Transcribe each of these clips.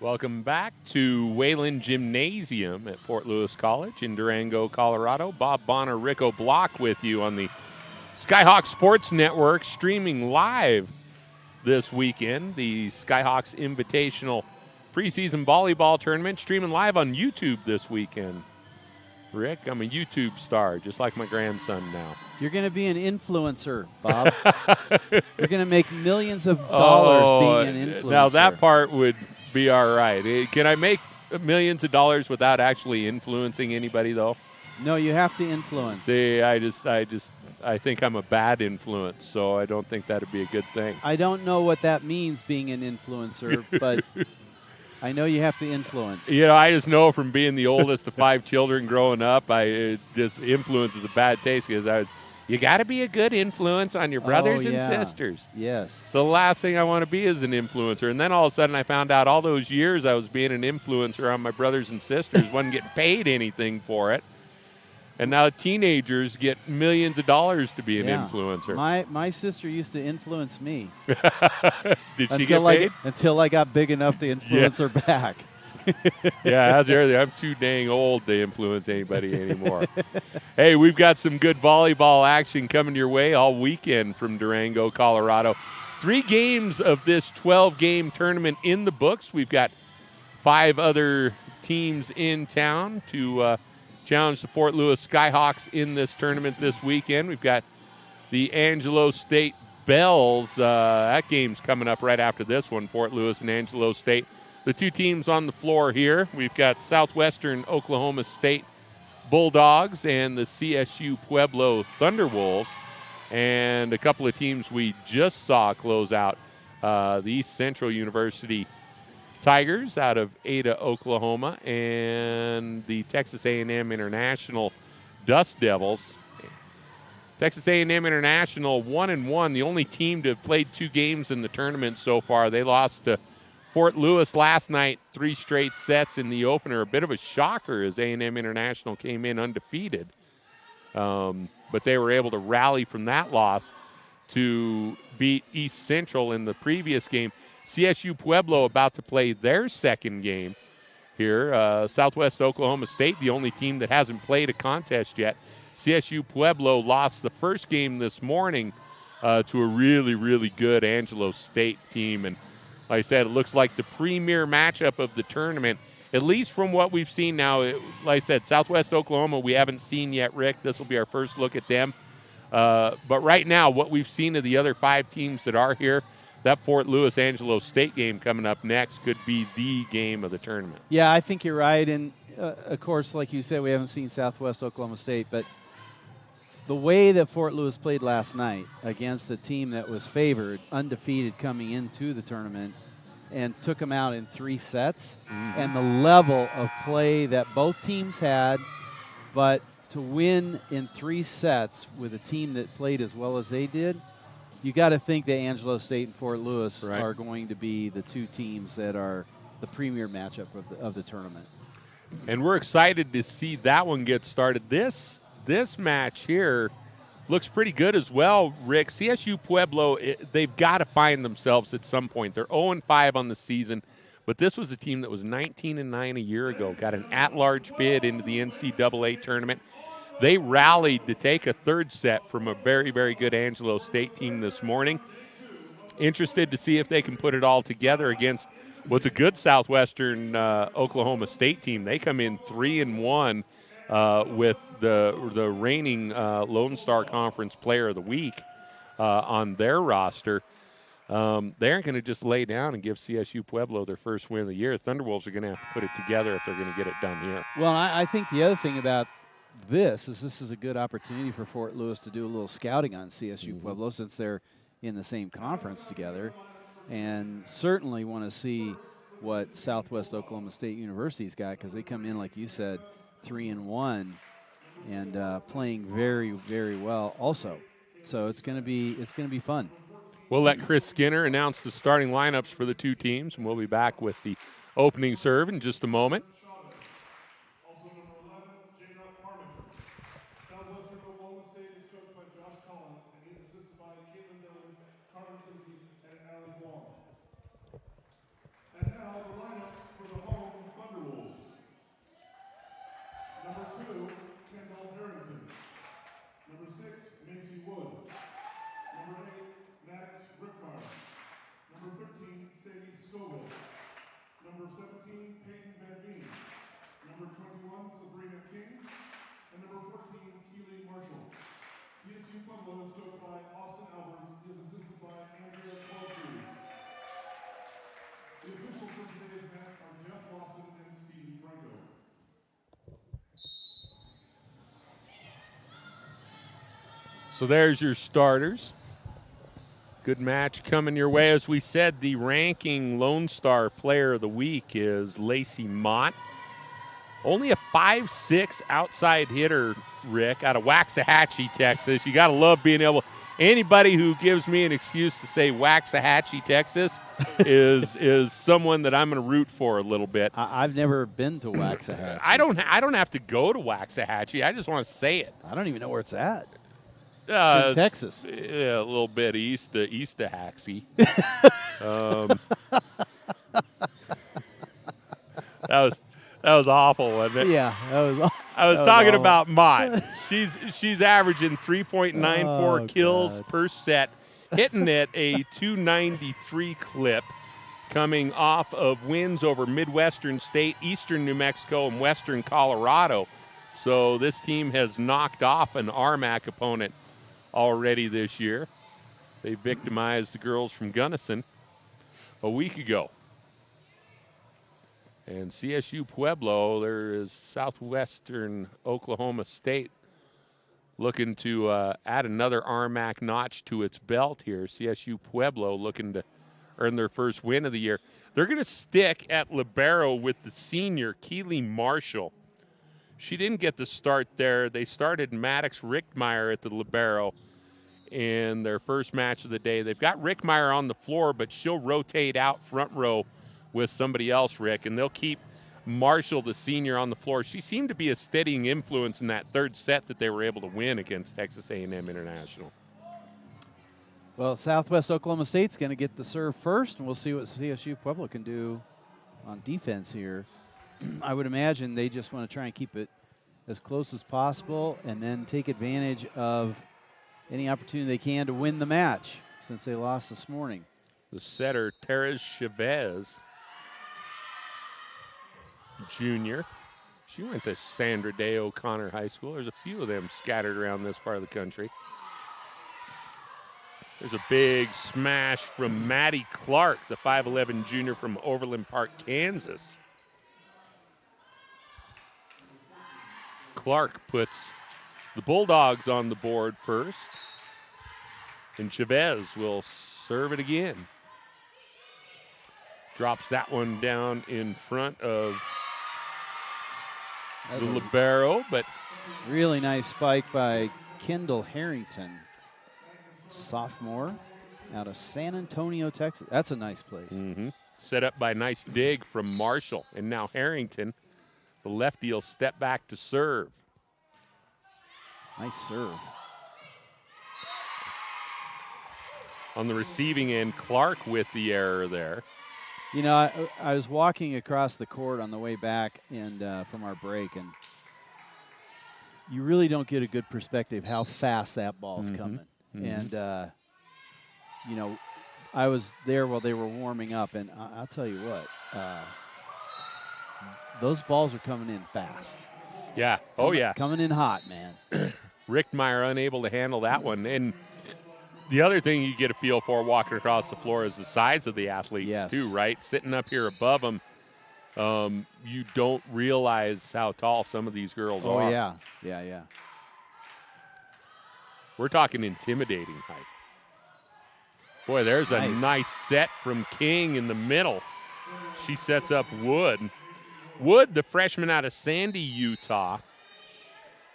Welcome back to Wayland Gymnasium at Fort Lewis College in Durango, Colorado. Bob Bonner, Rico Block with you on the Skyhawks Sports Network, streaming live this weekend. The Skyhawks Invitational preseason volleyball tournament, streaming live on YouTube this weekend. Rick, I'm a YouTube star, just like my grandson now. You're going to be an influencer, Bob. You're going to make millions of dollars being an influencer. Now that part would be all right. Can I make millions of dollars without actually influencing anybody, though? No, you have to influence. See, I think I'm a bad influence, so I don't think that'd be a good thing. I don't know what that means, being an influencer, but I know you have to influence. You know, I just know from being the oldest of 5 children growing up, just influence is a bad taste because you got to be a good influence on your brothers and sisters. Yes. So the last thing I want to be is an influencer. And then all of a sudden I found out all those years I was being an influencer on my brothers and sisters, wasn't getting paid anything for it. And now teenagers get millions of dollars to be an influencer. My sister used to influence me. Did she get paid? Until I got big enough to influence her back. Yeah, I'm too dang old to influence anybody anymore. Hey, we've got some good volleyball action coming your way all weekend from Durango, Colorado. 3 games of this 12-game tournament in the books. We've got 5 other teams in town to challenge the Fort Lewis Skyhawks in this tournament this weekend. We've got the Angelo State Bells. That game's coming up right after this one, Fort Lewis and Angelo State. The 2 teams on the floor here. We've got Southwestern Oklahoma State Bulldogs and the CSU Pueblo Thunderwolves. And a couple of teams we just saw close out. The East Central University Tigers out of Ada, Oklahoma, and the Texas A&M International Dust Devils. Texas A&M International 1-1, the only team to have played 2 games in the tournament so far. They lost to Fort Lewis last night, 3 straight sets in the opener. A bit of a shocker as A&M International came in undefeated. But they were able to rally from that loss to beat East Central in the previous game. CSU Pueblo about to play their second game here. Southwest Oklahoma State, the only team that hasn't played a contest yet. CSU Pueblo lost the first game this morning to a really, really good Angelo State team. And like I said, it looks like the premier matchup of the tournament, at least from what we've seen now. Like I said, Southwest Oklahoma we haven't seen yet, Rick. This will be our first look at them. But right now, what we've seen of the other 5 teams that are here, that Fort Lewis Angelo State game coming up next could be the game of the tournament. Yeah, I think you're right. And, of course, like you said, we haven't seen Southwest Oklahoma State. But the way that Fort Lewis played last night against a team that was favored, undefeated coming into the tournament, and took them out in 3 sets, and the level of play that both teams had, but to win in 3 sets with a team that played as well as they did, you got to think that Angelo State and Fort Lewis are going to be the 2 teams that are the premier matchup of the tournament. And we're excited to see that one get started. This match here looks pretty good as well, Rick. CSU Pueblo, they've got to find themselves at some point. They're 0-5 on the season, but this was a team that was 19-9 a year ago, got an at-large bid into the NCAA tournament. They rallied to take a 3rd set from a very, very good Angelo State team this morning. Interested to see if they can put it all together against what's a good Southwestern Oklahoma State team. They come in 3-1 with the reigning Lone Star Conference Player of the Week on their roster. They aren't going to just lay down and give CSU Pueblo their first win of the year. Thunderwolves are going to have to put it together if they're going to get it done here. Well, I think the other thing about this is a good opportunity for Fort Lewis to do a little scouting on CSU Pueblo since they're in the same conference together, and certainly want to see what Southwest Oklahoma State University's got, because they come in, like you said, 3-1 and playing very, very well also. So it's going to be fun. We'll let Chris Skinner announce the starting lineups for the 2 teams, and we'll be back with the opening serve in just a moment. CSU Pueblo is coached by Austin Alvarez. He is assisted by Andrea Walters. The officials for today's match are Jeff Lawson and Steve Franco. So there's your starters. Good match coming your way. As we said, the ranking Lone Star Player of the Week is Lacey Mott. Only a 5'6" outside hitter, Rick, out of Waxahachie, Texas. You got to love being able – anybody who gives me an excuse to say Waxahachie, Texas is someone that I'm going to root for a little bit. I've never been to Waxahachie. I don't have to go to Waxahachie. I just want to say it. I don't even know where it's at. It's in Texas. Yeah, a little bit east of Haxie. That was awful, wasn't it? Yeah, that was awful. I was talking about Mott. She's averaging 3.94 kills per set, hitting at a 293 clip, coming off of wins over Midwestern State, Eastern New Mexico, and Western Colorado. So this team has knocked off an RMAC opponent already this year. They victimized the girls from Gunnison a week ago. And CSU Pueblo, there is Southwestern Oklahoma State looking to add another RMAC notch to its belt here. CSU Pueblo looking to earn their first win of the year. They're going to stick at libero with the senior, Keely Marshall. She didn't get the start there. They started Maddox Rickmeyer at the libero in their first match of the day. They've got Rickmeyer on the floor, but she'll rotate out front row with somebody else, Rick, and they'll keep Marshall, the senior, on the floor. She seemed to be a steadying influence in that third set that they were able to win against Texas A&M International. Well, Southwest Oklahoma State's going to get the serve first, and we'll see what CSU Pueblo can do on defense here. I would imagine they just want to try and keep it as close as possible and then take advantage of any opportunity they can to win the match since they lost this morning. The setter, Terez Chavez Jr. She went to Sandra Day O'Connor High School. There's a few of them scattered around this part of the country. There's a big smash from Maddie Clark, the 5'11 junior from Overland Park, Kansas. Clark puts the Bulldogs on the board first, and Chavez will serve it again. Drops that one down in front of the libero, but really nice spike by Kendall Harrington, sophomore out of San Antonio, Texas. That's a nice place. Mm-hmm. Set up by a nice dig from Marshall, and now Harrington, the lefty, will step back to serve. Nice serve. On the receiving end, Clark with the error there. You know, I was walking across the court on the way back and from our break, and you really don't get a good perspective how fast that ball's coming. And, you know, I was there while they were warming up, and I'll tell you what, those balls are coming in fast. Yeah. Coming in hot, man. Rickmeyer unable to handle that one. And the other thing you get a feel for walking across the floor is the size of the athletes, too, right? Sitting up here above them, you don't realize how tall some of these girls are. Oh, yeah. We're talking intimidating height. Boy, there's a nice set from King in the middle. She sets up Wood. Wood, the freshman out of Sandy, Utah,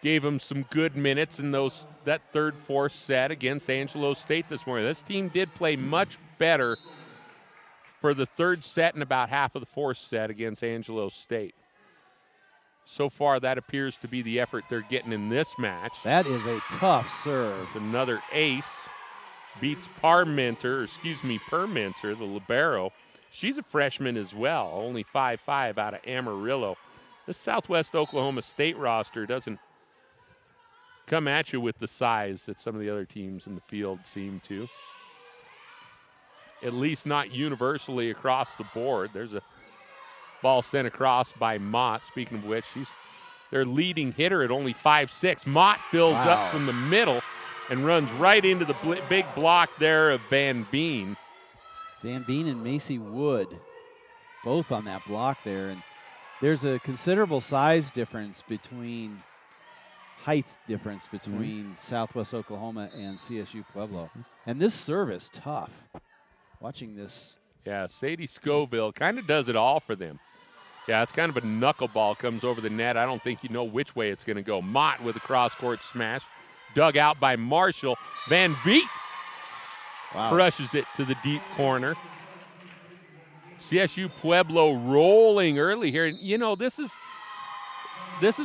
gave him some good minutes in that third, fourth set against Angelo State this morning. This team did play much better for the third set and about half of the fourth set against Angelo State. So far, that appears to be the effort they're getting in this match. That is a tough serve. It's another ace. Beats Parmenter, Permenter, the libero. She's a freshman as well, only 5'5", out of Amarillo. This Southwest Oklahoma State roster doesn't come at you with the size that some of the other teams in the field seem to. At least not universally across the board. There's a ball sent across by Mott. Speaking of which, she's their leading hitter at only 5'6". Mott fills up from the middle and runs right into the big block there of Van Veen. Van Veen and Macy Wood both on that block there. And there's a considerable size difference between Southwest Oklahoma and CSU Pueblo. And this service, tough. Watching this. Yeah, Sadie Scoville kind of does it all for them. Yeah, it's kind of a knuckleball, comes over the net. I don't think you know which way it's going to go. Mott with a cross-court smash. Dug out by Marshall. Van Veen crushes it to the deep corner. CSU Pueblo rolling early here. And, you know, this is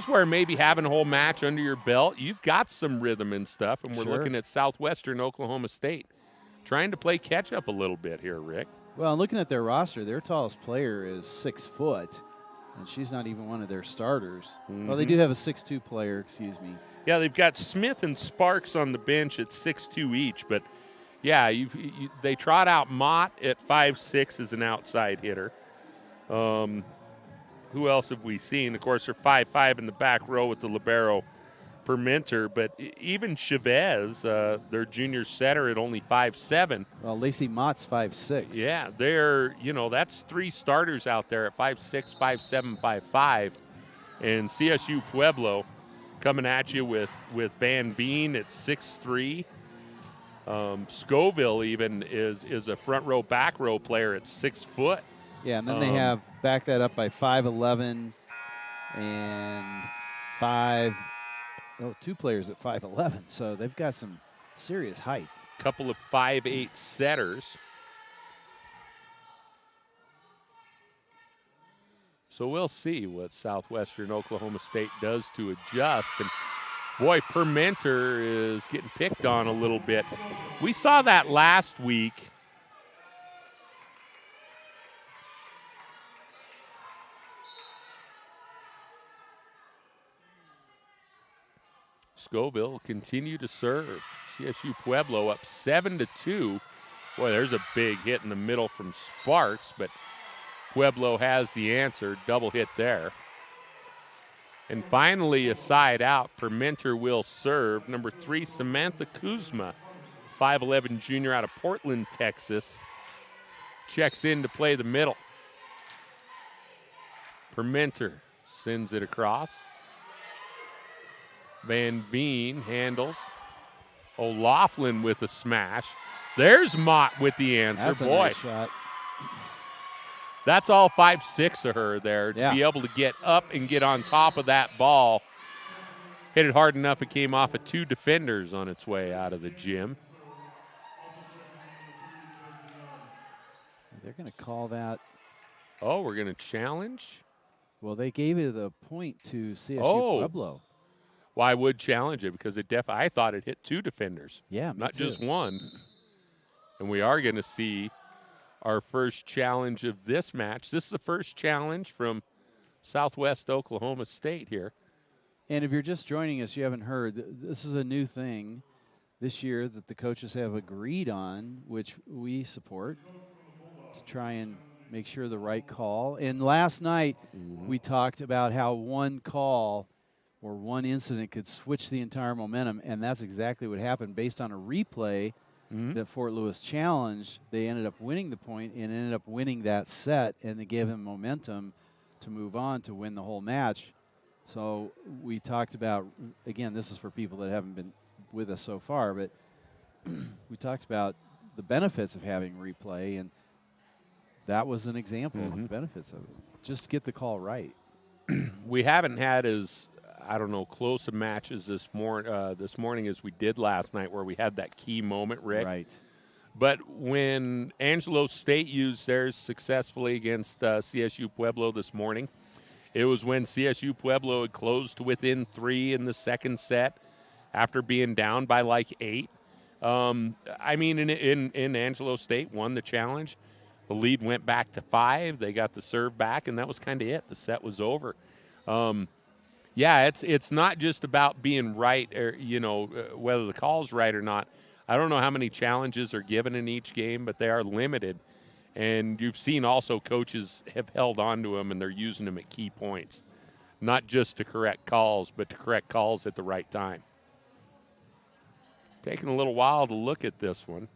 where maybe having a whole match under your belt, you've got some rhythm and stuff, and we're looking at Southwestern Oklahoma State trying to play catch-up a little bit here, Rick. Well, looking at their roster, their tallest player is 6 foot, and she's not even one of their starters. Well, they do have a 6'2" player, excuse me. Yeah, they've got Smith and Sparks on the bench at 6'2" each, but, yeah, they trot out Mott at 5'6" as an outside hitter. Who else have we seen? Of course, they're 5'5" in the back row with the libero Permenter, but even Chavez, their junior setter, at only 5'7". Well, Lacey Mott's 5'6". Yeah, that's 3 starters out there at 5'6", 5'7", 5'5". And CSU Pueblo coming at you with Van Veen at 6'3". Scoville even is a front row, back row player at 6 foot. Yeah, and then they have backed that up by 5'11" and 2 players at 5'11", so they've got some serious height. Couple of 5'8" setters. So we'll see what Southwestern Oklahoma State does to adjust. And boy, Permenter is getting picked on a little bit. We saw that last week. Scoville continue to serve. CSU Pueblo up 7-2. Boy, there's a big hit in the middle from Sparks, but Pueblo has the answer. Double hit there. And finally, a side out. Permenter will serve. Number 3, Samantha Kuzma, 5'11" junior out of Portland, Texas, checks in to play the middle. Permenter sends it across. Van Veen handles. O'Laughlin with a smash. There's Mott with the answer. That's a nice shot. That's all 5'6" of her there to be able to get up and get on top of that ball. Hit it hard enough it came off of 2 defenders on its way out of the gym. They're going to call that. Oh, we're going to challenge? Well, they gave it a point to CSU Pueblo. Well, I would challenge it because I thought it hit 2 defenders. Yeah, not just 1. And we are going to see our first challenge of this match. This is the first challenge from Southwest Oklahoma State here. And if you're just joining us, you haven't heard, this is a new thing this year that the coaches have agreed on, which we support, to try and make sure the right call. And last night we talked about how one call or one incident could switch the entire momentum, and that's exactly what happened. Based on a replay that Fort Lewis challenged, they ended up winning the point and ended up winning that set, and they gave him momentum to move on to win the whole match. So we talked about, again, this is for people that haven't been with us so far, but we talked about the benefits of having replay, and that was an example of the benefits of it. Just get the call right. We haven't had as close matches this morning as we did last night, where we had that key moment, Rick. Right. But when Angelo State used theirs successfully against CSU Pueblo this morning, it was when CSU Pueblo had closed to within 3 in the second set after being down by like 8. In Angelo State won the challenge. The lead went back to 5. They got the serve back, and that was kind of it. The set was over. Yeah, it's not just about being right, or whether the call's right or not. I don't know how many challenges are given in each game, but they are limited. And you've seen also coaches have held on to them, and they're using them at key points, not just to correct calls, but to correct calls at the right time. Taking a little while to look at this one.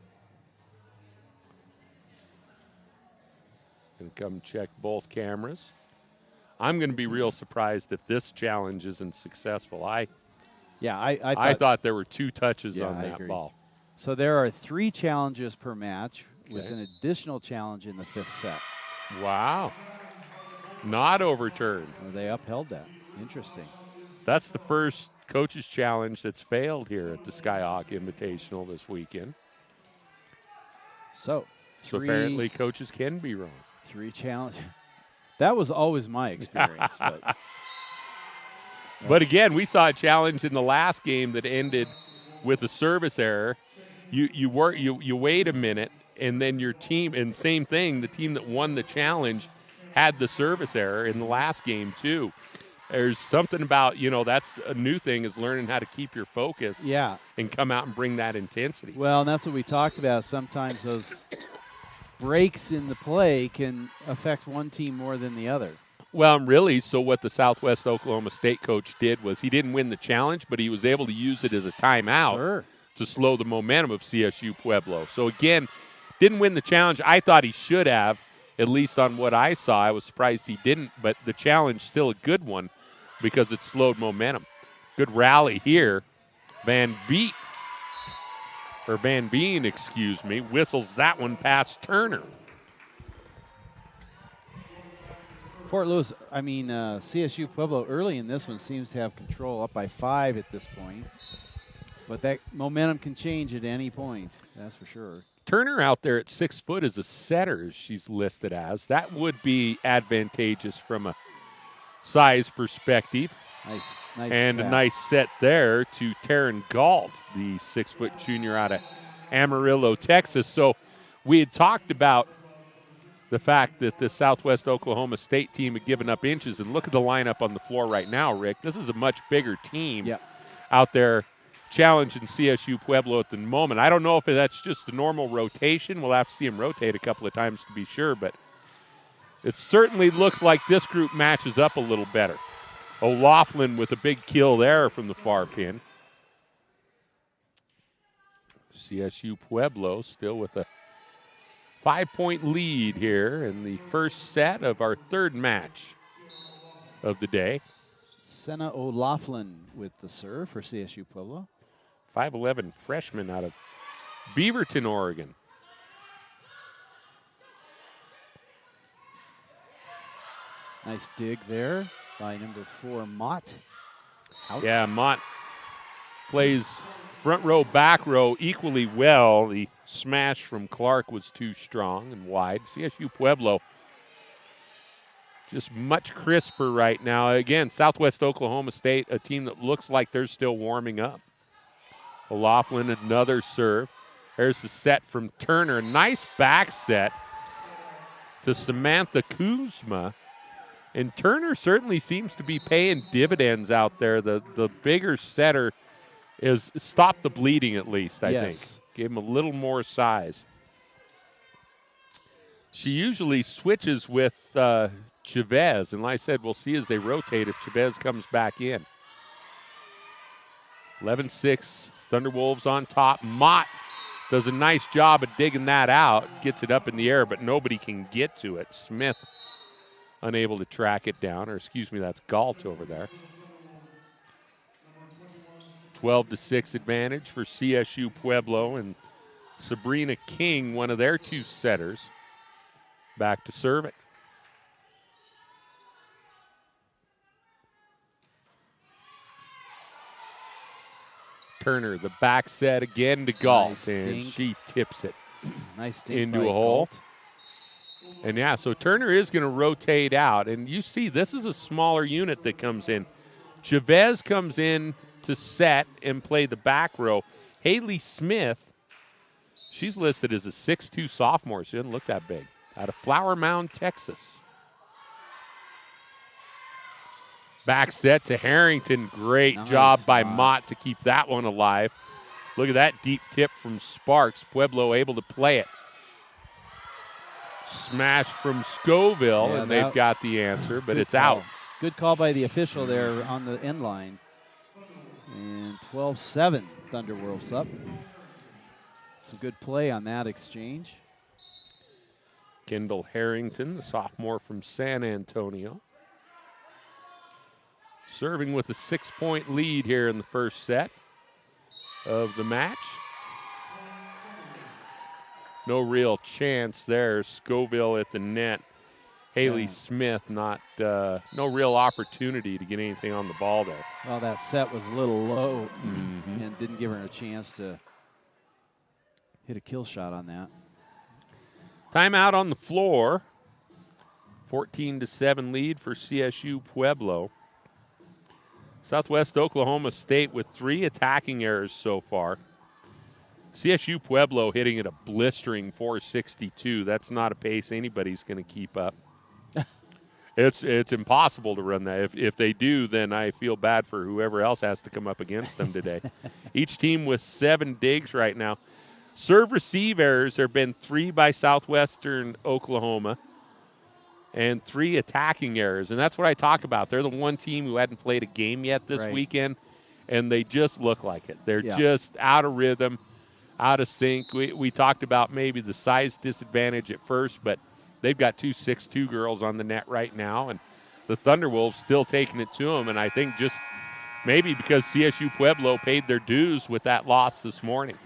And come check both cameras. I'm going to be real surprised if this challenge isn't successful. I thought there were 2 touches on that ball. So there are 3 challenges per match with an additional challenge in the 5th set. Wow. Not overturned. Well, they upheld that. Interesting. That's the first coach's challenge that's failed here at the Skyhawk Invitational this weekend. So apparently coaches can be wrong. 3 challenges. That was always my experience. But again, we saw a challenge in the last game that ended with a service error. You wait a minute, and then your team, and same thing, the team that won the challenge had the service error in the last game too. There's something about, that's a new thing, is learning how to keep your focus and come out and bring that intensity. Well, and that's what we talked about. Sometimes those breaks in the play can affect one team more than the other. Well, really, so what the Southwest Oklahoma State coach did was he didn't win the challenge, but he was able to use it as a timeout to slow the momentum of CSU Pueblo. So, again, didn't win the challenge. I thought he should have, at least on what I saw. I was surprised he didn't, but the challenge still a good one because it slowed momentum. Good rally here. Van Veen, whistles that one past Turner. Fort Lewis, CSU Pueblo early in this one seems to have control, up by 5 at this point. But that momentum can change at any point, that's for sure. Turner out there at 6 foot is a setter, as she's listed as. That would be advantageous from a size perspective. Nice and tap. A nice set there to Taryn Galt, the 6 foot junior out of Amarillo, Texas. So we had talked about the fact that the Southwest Oklahoma State team had given up inches. And look at the lineup on the floor right now, Rick. This is a much bigger team out there challenging CSU Pueblo at the moment. I don't know if that's just the normal rotation. We'll have to see them rotate a couple of times to be sure, but it certainly looks like this group matches up a little better. O'Laughlin with a big kill there from the far pin. CSU Pueblo still with a 5-point lead here in the first set of our 3rd match of the day. Senna O'Laughlin with the serve for CSU Pueblo. 5'11" freshman out of Beaverton, Oregon. Nice dig there by number 4, Mott. Out. Yeah, Mott plays front row, back row equally well. The smash from Clark was too strong and wide. CSU Pueblo just much crisper right now. Again, Southwest Oklahoma State, a team that looks like they're still warming up. O'Laughlin, another serve. There's the set from Turner. Nice back set to Samantha Kuzma. And Turner certainly seems to be paying dividends out there. The bigger setter is stopped the bleeding at least, I think. Gave him a little more size. She usually switches with Chavez, and like I said, we'll see as they rotate if Chavez comes back in. 11-6, Thunderwolves on top. Mott does a nice job of digging that out, gets it up in the air, but nobody can get to it. Smith unable to track it down, or excuse me, that's Galt over there. 12-6 advantage for CSU Pueblo, and Sabrina King, one of their 2 setters, back to serve it. Turner, the back set again to Galt, nice and dink. she tips it Nice dink into by a hole. Galt. And yeah, so Turner is going to rotate out. And you see, this is a smaller unit that comes in. Chavez comes in to set and play the back row. Haley Smith, she's listed as a 6'2 sophomore. She doesn't look that big. Out of Flower Mound, Texas. Back set to Harrington. Great Nice, job by Mott. Mott to keep that one alive. Look at that deep tip from Sparks. Pueblo able to play it. Smash from Scoville, Yeah, and they've got the answer, but it's call. out. Good call by the official there on the end line. And 12-7, Thunderwolves up. Some good play on that exchange. Kendall Harrington, the sophomore from San Antonio. Serving with a 6-point lead here in the first set of the match. No real chance there. Scoville at the net. Haley Smith no real opportunity to get anything on the ball there. Well, that set was a little low and didn't give her a chance to hit a kill shot on that. Timeout on the floor. 14-7 lead for CSU Pueblo. Southwest Oklahoma State with 3 attacking errors so far. CSU Pueblo hitting at a blistering 462. That's not a pace anybody's going to keep up. It's impossible to run that. If they do, then I feel bad for whoever else has to come up against them today. Each team with 7 digs right now. Serve receive errors, there have been 3 by Southwestern Oklahoma and 3 attacking errors. And that's what I talk about. They're the one team who hadn't played a game yet this weekend, and they just look like it. They're just out of rhythm, out of sync. We talked about maybe the size disadvantage at first, but they've got 2 6'2" girls on the net right now, and the Thunderwolves still taking it to them. And I think just maybe because CSU Pueblo paid their dues with that loss this morning.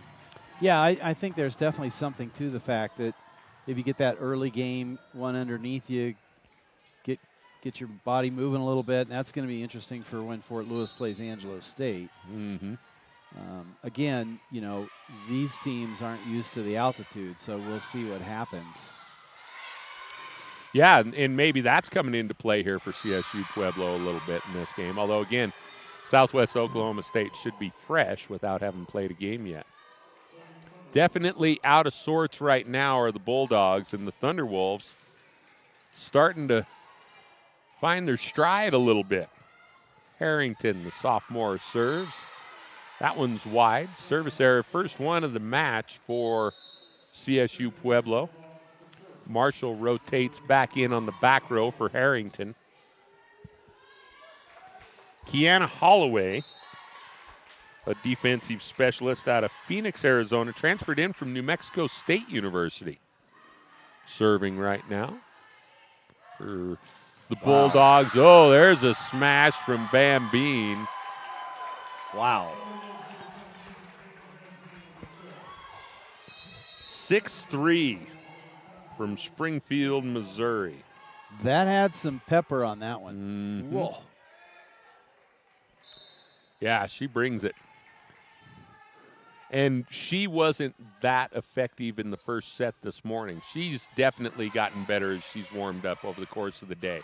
Yeah, I think there's definitely something to the fact that if you get that early game one underneath you, get your body moving a little bit, and that's going to be interesting for when Fort Lewis plays Angelo State. Again, these teams aren't used to the altitude, so we'll see what happens. Yeah, and maybe that's coming into play here for CSU Pueblo a little bit in this game. Although, again, Southwest Oklahoma State should be fresh without having played a game yet. Definitely out of sorts right now are the Bulldogs, and the Thunderwolves starting to find their stride a little bit. Harrington, the sophomore, serves. That one's wide. Service error, first one of the match for CSU Pueblo. Marshall rotates back in on the back row for Harrington. Kiana Holloway, a defensive specialist out of Phoenix, Arizona, transferred in from New Mexico State University. Serving right now for the Bulldogs. Oh, there's a smash from Bam Bean. Wow. 6'3" from Springfield, Missouri. That had some pepper on that one. Whoa. Yeah, she brings it. And she wasn't that effective in the first set this morning. She's definitely gotten better as she's warmed up over the course of the day.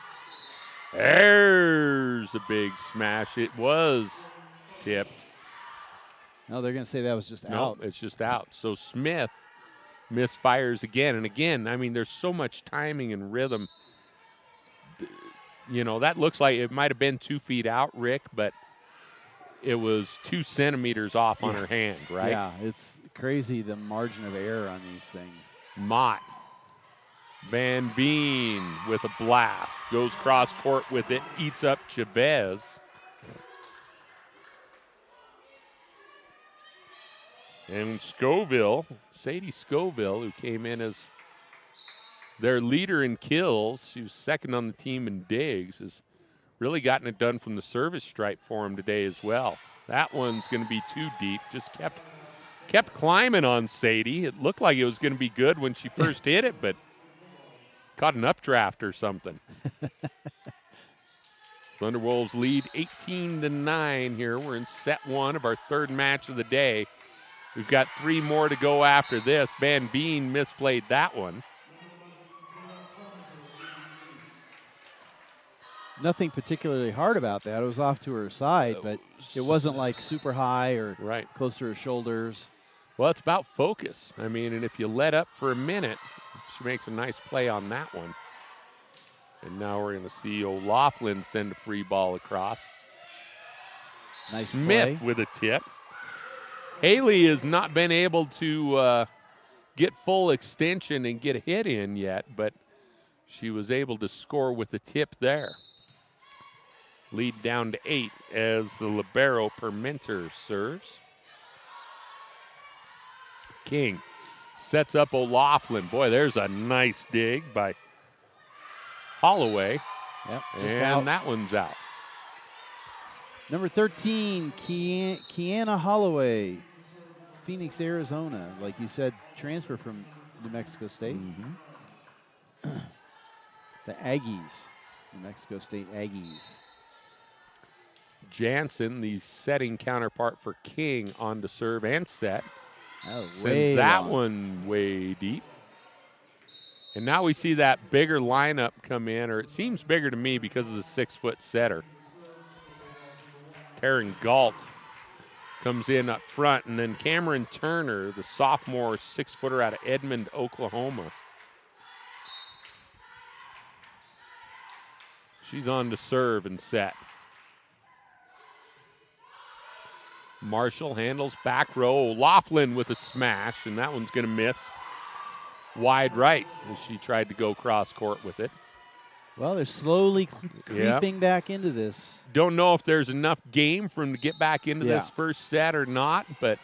There's a big smash. It was tipped. No, they're going to say that was just out. No, it's just out. So Smith misfires again. And again, I mean, there's so much timing and rhythm. That looks like it might have been 2 feet out, Rick, but it was 2 centimeters off on her hand, right? Yeah, it's crazy the margin of error on these things. Mott. Van Veen with a blast. Goes cross court with it. Eats up Chavez. And Scoville, Sadie Scoville, who came in as their leader in kills, she was second on the team in digs, has really gotten it done from the service stripe for him today as well. That one's going to be too deep. Just kept climbing on Sadie. It looked like it was going to be good when she first hit it, but caught an updraft or something. Thunderwolves lead 18-9 here. We're in set 1 of our third match of the day. We've got 3 more to go after this. Van Veen misplayed that one. Nothing particularly hard about that. It was off to her side, but it wasn't like super high or close to her shoulders. Well, it's about focus. I mean, and if you let up for a minute, she makes a nice play on that one. And now we're going to see O'Loughlin send a free ball across. Nice Smith play. with a tip. Haley has not been able to get full extension and get a hit in yet, but she was able to score with a tip there. Lead down to 8 as the libero Permenter serves. King sets up O'Loughlin. Boy, there's a nice dig by Holloway. Yep, And that one's out. Number 13, Kiana Holloway, Phoenix, Arizona. Like you said, transfer from New Mexico State. Mm-hmm. The Aggies, New Mexico State Aggies. Jansen, the setting counterpart for King, on to serve and set. Sends that one way deep. And now we see that bigger lineup come in, or it seems bigger to me because of the 6-foot setter. Taryn Galt comes in up front, and then Cameron Turner, the sophomore 6-footer out of Edmond, Oklahoma. She's on to serve and set. Marshall handles back row. O'Loughlin with a smash, and that one's going to miss wide right as she tried to go cross court with it. Well, they're slowly creeping back into this. Don't know if there's enough game for them to get back into this first set or not, but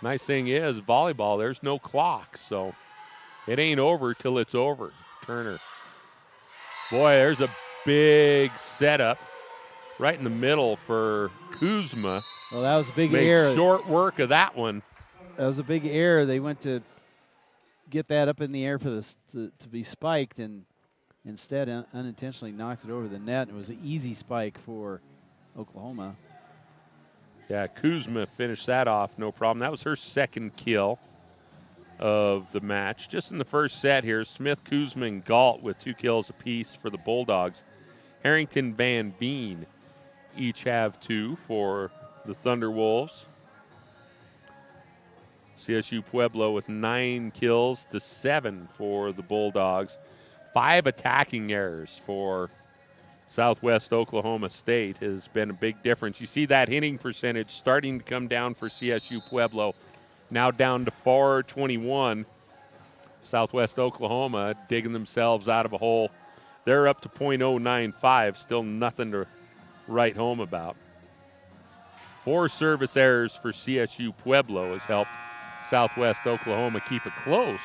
nice thing is volleyball, there's no clock, so it ain't over till it's over. Turner. Boy, there's a big setup right in the middle for Kuzma. Well, that was a big Made error. short work of that one. That was a big error. They went to get that up in the air for this to be spiked, and instead unintentionally knocked it over the net. It was an easy spike for Oklahoma. Yeah, Kuzma finished that off, no problem. That was her second kill of the match. Just in the first set here, Smith, Kuzma, and Galt with 2 kills apiece for the Bulldogs. Harrington, Van Veen each have 2 for the Thunderwolves. CSU Pueblo with 9 kills to 7 for the Bulldogs. 5 attacking errors for Southwest Oklahoma State has been a big difference. You see that hitting percentage starting to come down for CSU Pueblo. Now down to 421. Southwest Oklahoma digging themselves out of a hole. They're up to .095, still nothing to write home about. 4 service errors for CSU Pueblo has helped Southwest Oklahoma keep it close.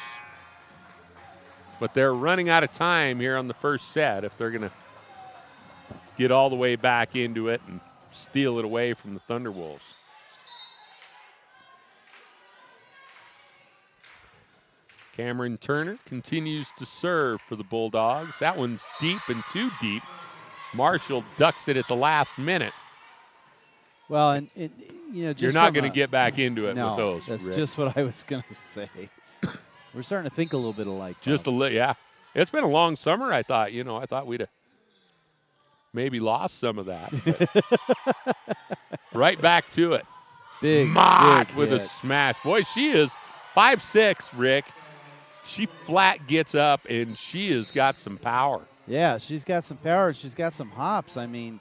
But they're running out of time here on the first set if they're going to get all the way back into it and steal it away from the Thunderwolves. Cameron Turner continues to serve for the Bulldogs. That one's deep and too deep. Marshall ducks it at the last minute. Well, and it, just you're not going to get back into it with those. That's Rick. just what I was going to say. We're starting to think a little bit alike. Just a little, yeah. It's been a long summer. I thought we'd have maybe lost some of that. But right back to it. Big Mott with hit. a smash. Boy, she is 5'6", Rick. She flat gets up, and she has got some power. Yeah, she's got some power. She's got some hops. I mean,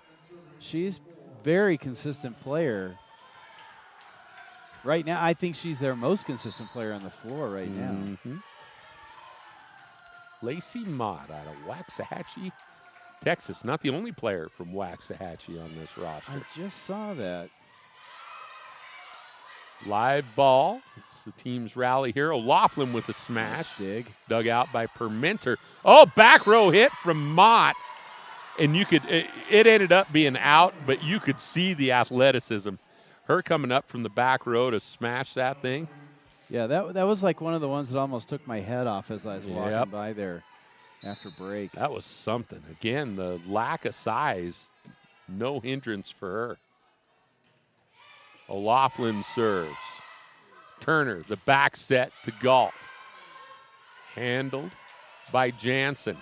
she's very consistent player. Right now, I think she's their most consistent player on the floor right now. Mm-hmm. Lacey Mott out of Waxahachie, Texas. Not the only player from Waxahachie on this roster. I just saw that. Live ball. It's the team's rally here. O'Loughlin with a smash. Nice dig. Dug out by Permenter. Oh, back row hit from Mott. And it ended up being out, but you could see the athleticism. Her coming up from the back row to smash that thing. Yeah, that was like one of the ones that almost took my head off as I was walking Yep. by there after break. That was something. Again, the lack of size, no hindrance for her. O'Loughlin serves. Turner, the back set to Galt. Handled by Jansen.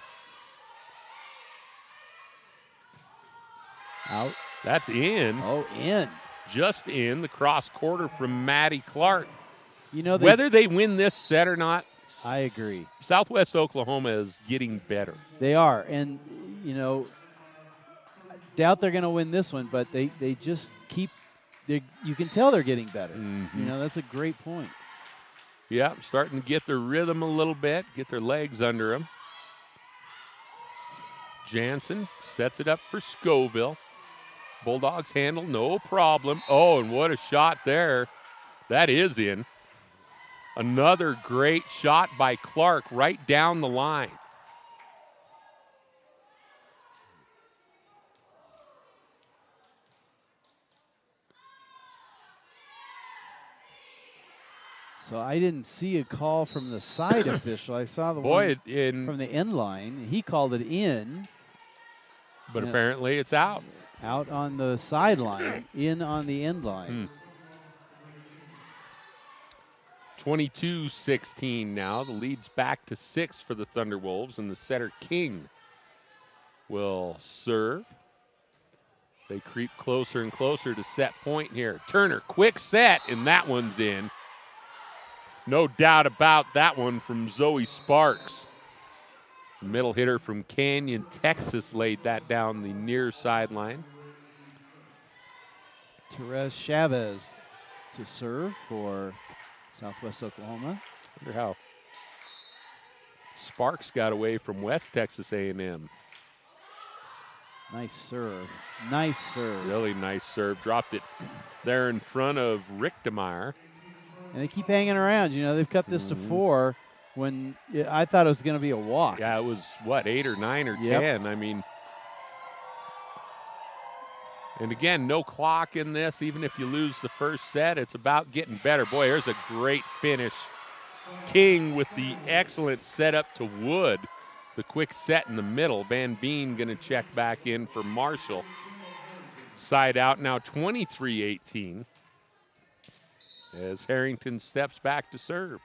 Out. That's in. Oh, in. Just in. The cross quarter from Maddie Clark. You know, Whether they win this set or not, I agree. Southwest Oklahoma is getting better. They are. And, I doubt they're going to win this one, but they just keep – you can tell they're getting better. Mm-hmm. That's a great point. Yeah, starting to get their rhythm a little bit, get their legs under them. Jansen sets it up for Scoville. Bulldogs handle, no problem. Oh, and what a shot there. That is in. Another great shot by Clark right down the line. So I didn't see a call from the side official. I saw the one from the end line. He called it in. But apparently it's out. Out on the sideline, in on the end line. 22-16 now. The lead's back to 6 for the Thunderwolves, and the setter King will serve. They creep closer and closer to set point here. Turner, quick set, and that one's in. No doubt about that one from Zoe Sparks. The middle hitter from Canyon, Texas, laid that down the near sideline. Therese Chavez to serve for Southwest Oklahoma. Wonder how Sparks got away from West Texas A&M. Nice serve. Nice serve. Really nice serve. Dropped it there in front of Richtemeyer. And they keep hanging around. They've cut this to 4 when I thought it was going to be a walk. Yeah, it was, 8 or 9 or 10? I mean, and again, no clock in this. Even if you lose the first set, it's about getting better. Boy, there's a great finish. King with the excellent setup to Wood. The quick set in the middle. Van Veen going to check back in for Marshall. Side out now 23-18 as Harrington steps back to serve.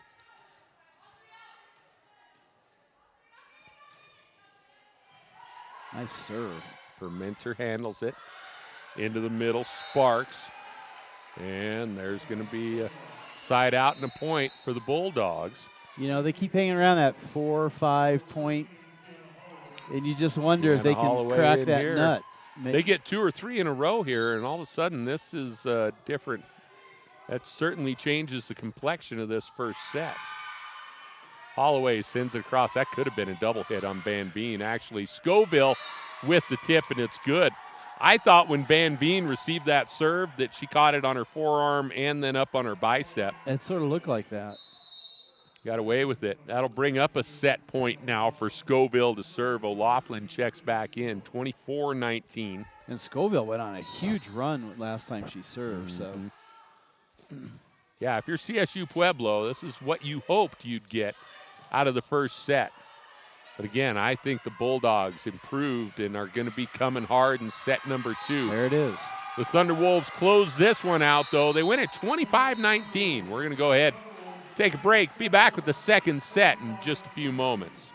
Nice serve. Fermenter handles it. Into the middle, Sparks. And there's going to be a side out and a point for the Bulldogs. They keep hanging around that 4 or 5 point, and you just wonder if they can crack that nut. They get 2 or 3 in a row here, and all of a sudden this is different. That certainly changes the complexion of this first set. Holloway sends it across. That could have been a double hit on Van Veen. Actually, Scoville with the tip, and it's good. I thought when Van Veen received that serve that she caught it on her forearm and then up on her bicep. It sort of looked like that. Got away with it. That'll bring up a set point now for Scoville to serve. O'Loughlin checks back in, 24-19. And Scoville went on a huge run last time she served. So, yeah, if you're CSU Pueblo, this is what you hoped you'd get out of the first set. But again, I think the Bulldogs improved and are going to be coming hard in set number 2. There it is. The Thunderwolves close this one out, though. They win at 25-19. We're going to go ahead, take a break, be back with the second set in just a few moments.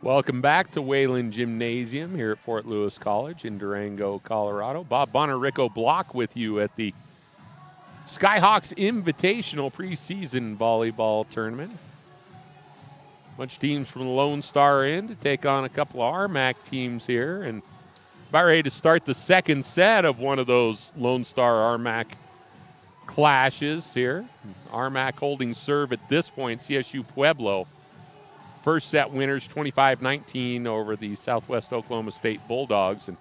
Welcome back to Wayland Gymnasium here at Fort Lewis College in Durango, Colorado. Bob Bonner-Rico Block with you at the Skyhawks Invitational preseason volleyball tournament. Bunch of teams from the Lone Star in to take on a couple of RMAC teams here, and about ready to start the second set of one of those Lone Star RMAC clashes here. RMAC holding serve at this point, CSU Pueblo. First set winners 25-19 over the Southwest Oklahoma State Bulldogs. And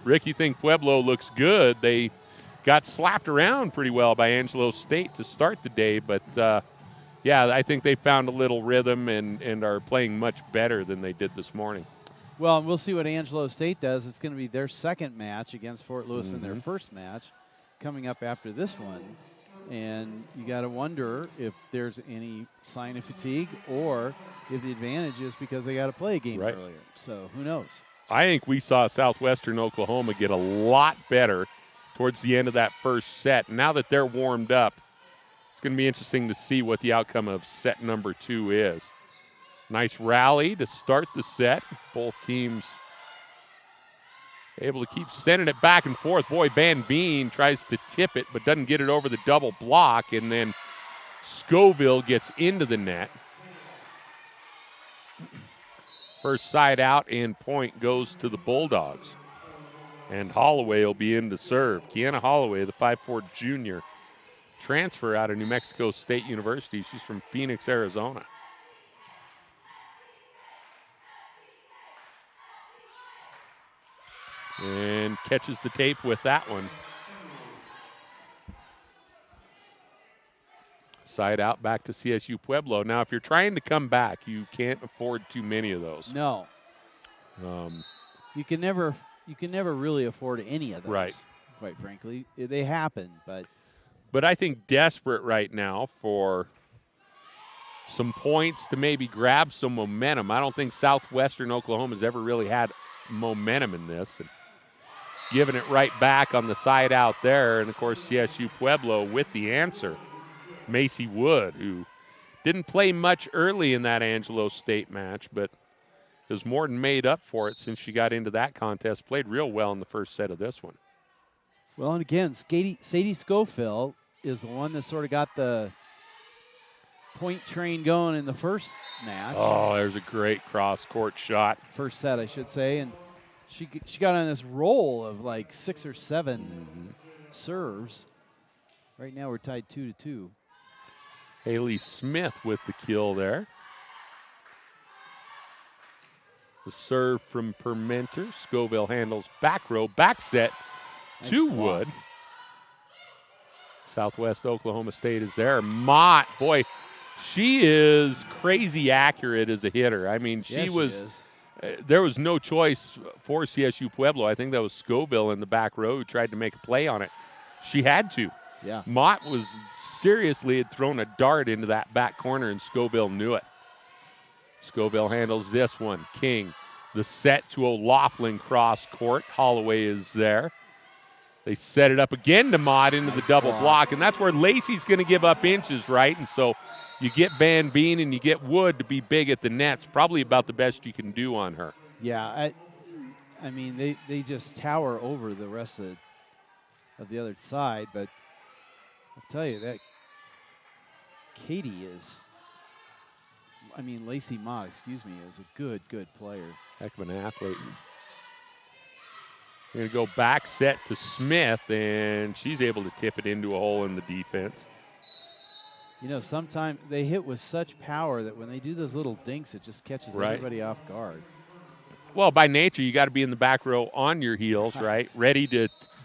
Rick, you think Pueblo looks good? They got slapped around pretty well by Angelo State to start the day, but yeah, I think they found a little rhythm and are playing much better than they did this morning. Well, we'll see what Angelo State does. It's going to be their second match against Fort Lewis in their first match coming up after this one. And you got to wonder if there's any sign of fatigue or if the advantage is because they got to play a game earlier. So who knows? I think we saw Southwestern Oklahoma get a lot better towards the end of that first set. Now that they're warmed up, it's going to be interesting to see what the outcome of set number 2 is. Nice rally to start the set. Both teams able to keep sending it back and forth. Boy, Van Veen tries to tip it, but doesn't get it over the double block, and then Scoville gets into the net. First side out and point goes to the Bulldogs. And Holloway will be in to serve. Kiana Holloway, the 5'4" junior, transfer out of New Mexico State University. She's from Phoenix, Arizona. And catches the tape with that one. Side out back to CSU Pueblo. Now, if you're trying to come back, you can't afford too many of those. No. You can never really afford any of those. Right. Quite frankly, they happen, but I think desperate right now for some points to maybe grab some momentum. I don't think Southwestern Oklahoma's ever really had momentum in this. And giving it right back on the side out there. And, of course, CSU Pueblo with the answer. Macy Wood, who didn't play much early in that Angelo State match, but has more than made up for it since she got into that contest. Played real well in the first set of this one. Well, and again, Sadie Schofield is the one that sort of got the point train going in the first match. Oh, there's a great cross-court shot. First set, I should say. And she got on this roll of like 6 or 7 serves. Right now we're tied 2-2. Haley Smith with the kill there. The serve from Permenter. Scoville handles back row, back set to Wood. Southwest Oklahoma State is there. Mott, boy, she is crazy accurate as a hitter. I mean, she there was no choice for CSU Pueblo. I think that was Scoville in the back row who tried to make a play on it. She had to. Yeah. Mott was seriously had thrown a dart into that back corner, and Scoville knew it. Scoville handles this one. King, the set to O'Laughlin cross court. Holloway is there. They set it up again to Mott into the double block, and that's where Lacey's going to give up inches, right? And so you get Van Veen and you get Wood to be big at the nets. Probably about the best you can do on her. Yeah, I mean, they just tower over the rest of the other side, but I'll tell you that Lacey Mott, is a good player. Heck of an athlete. We're going to go back set to Smith, and she's able to tip it into a hole in the defense. You know, sometimes they hit with such power that when they do those little dinks, it just catches everybody off guard. Well, by nature, you got to be in the back row on your heels, right? Ready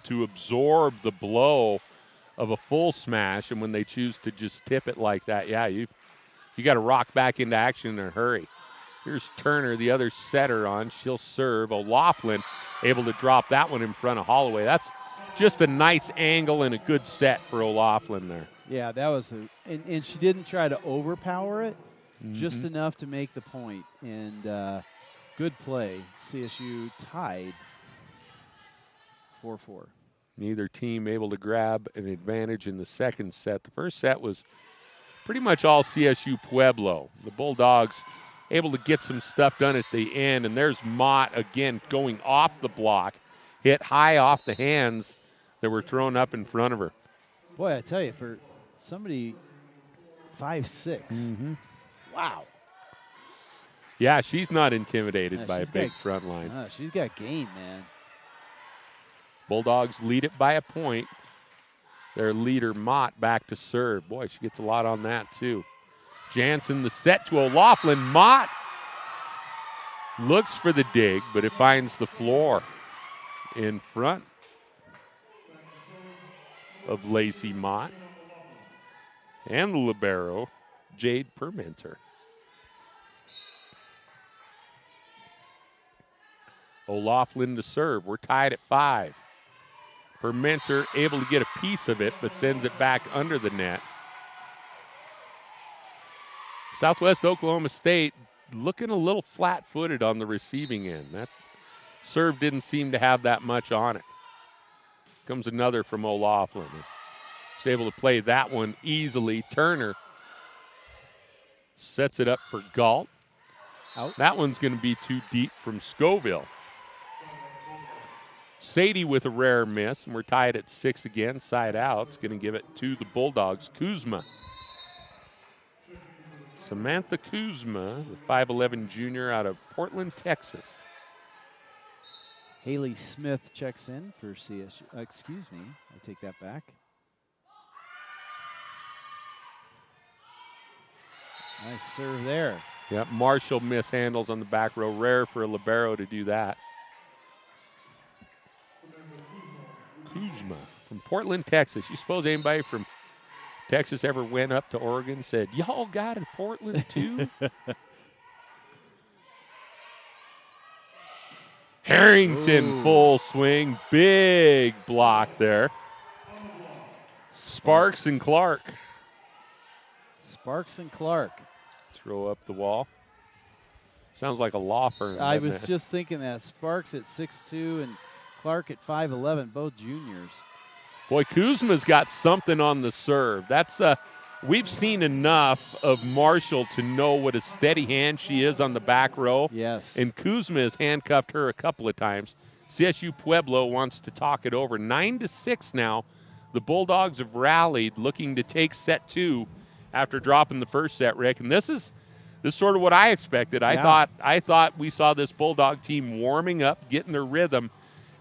to absorb the blow of a full smash, and when they choose to just tip it like that, yeah, you got to rock back into action in a hurry. Here's Turner, the other setter on. She'll serve. O'Laughlin able to drop that one in front of Holloway. That's just a nice angle and a good set for O'Laughlin there. Yeah, that was and she didn't try to overpower it, just enough to make the point. And good play. CSU tied 4-4. Neither team able to grab an advantage in the second set. The first set was pretty much all CSU Pueblo. The Bulldogs able to get some stuff done at the end. And there's Mott again going off the block, hit high off the hands that were thrown up in front of her. Boy, I tell you, for somebody 5'6", wow. Yeah, she's not intimidated by a big got, front line. She's got game, man. Bulldogs lead it by a point. Their leader, Mott, back to serve. Boy, she gets a lot on that, too. Jansen, the set to O'Laughlin. Mott looks for the dig, but it finds the floor in front of Lacey Mott and the libero, Jade Permenter. O'Laughlin to serve. We're tied at 5. Permenter able to get a piece of it, but sends it back under the net. Southwest Oklahoma State looking a little flat-footed on the receiving end. That serve didn't seem to have that much on it. Comes another from O'Laughlin. She's able to play that one easily. Turner sets it up for Galt. Out. That one's going to be too deep from Scoville. Sadie with a rare miss, and we're tied at 6 again. Side out. It's going to give it to the Bulldogs. Kuzma. Samantha Kuzma, the 5'11 junior out of Portland, Texas. Haley Smith checks in for CSU. Excuse me, I take that back. Nice serve there. Yep, Marshall mishandles on the back row. Rare for a libero to do that. Kuzma from Portland, Texas. You suppose anybody from Texas ever went up to Oregon and said, y'all got it, Portland too? Harrington, full swing. Big block there. Sparks and Clark. Sparks and Clark. Throw up the wall. Sounds like a law firm. I was just thinking that. Sparks at 6'2" and Clark at 5'11", both juniors. Boy, Kuzma's got something on the serve. That's we've seen enough of Marshall to know what a steady hand she is on the back row. Yes. And Kuzma has handcuffed her a couple of times. CSU Pueblo wants to talk it over. 9-6 now. The Bulldogs have rallied, looking to take set 2 after dropping the first set, Rick. And this is sort of what I expected. I thought we saw this Bulldog team warming up, getting their rhythm.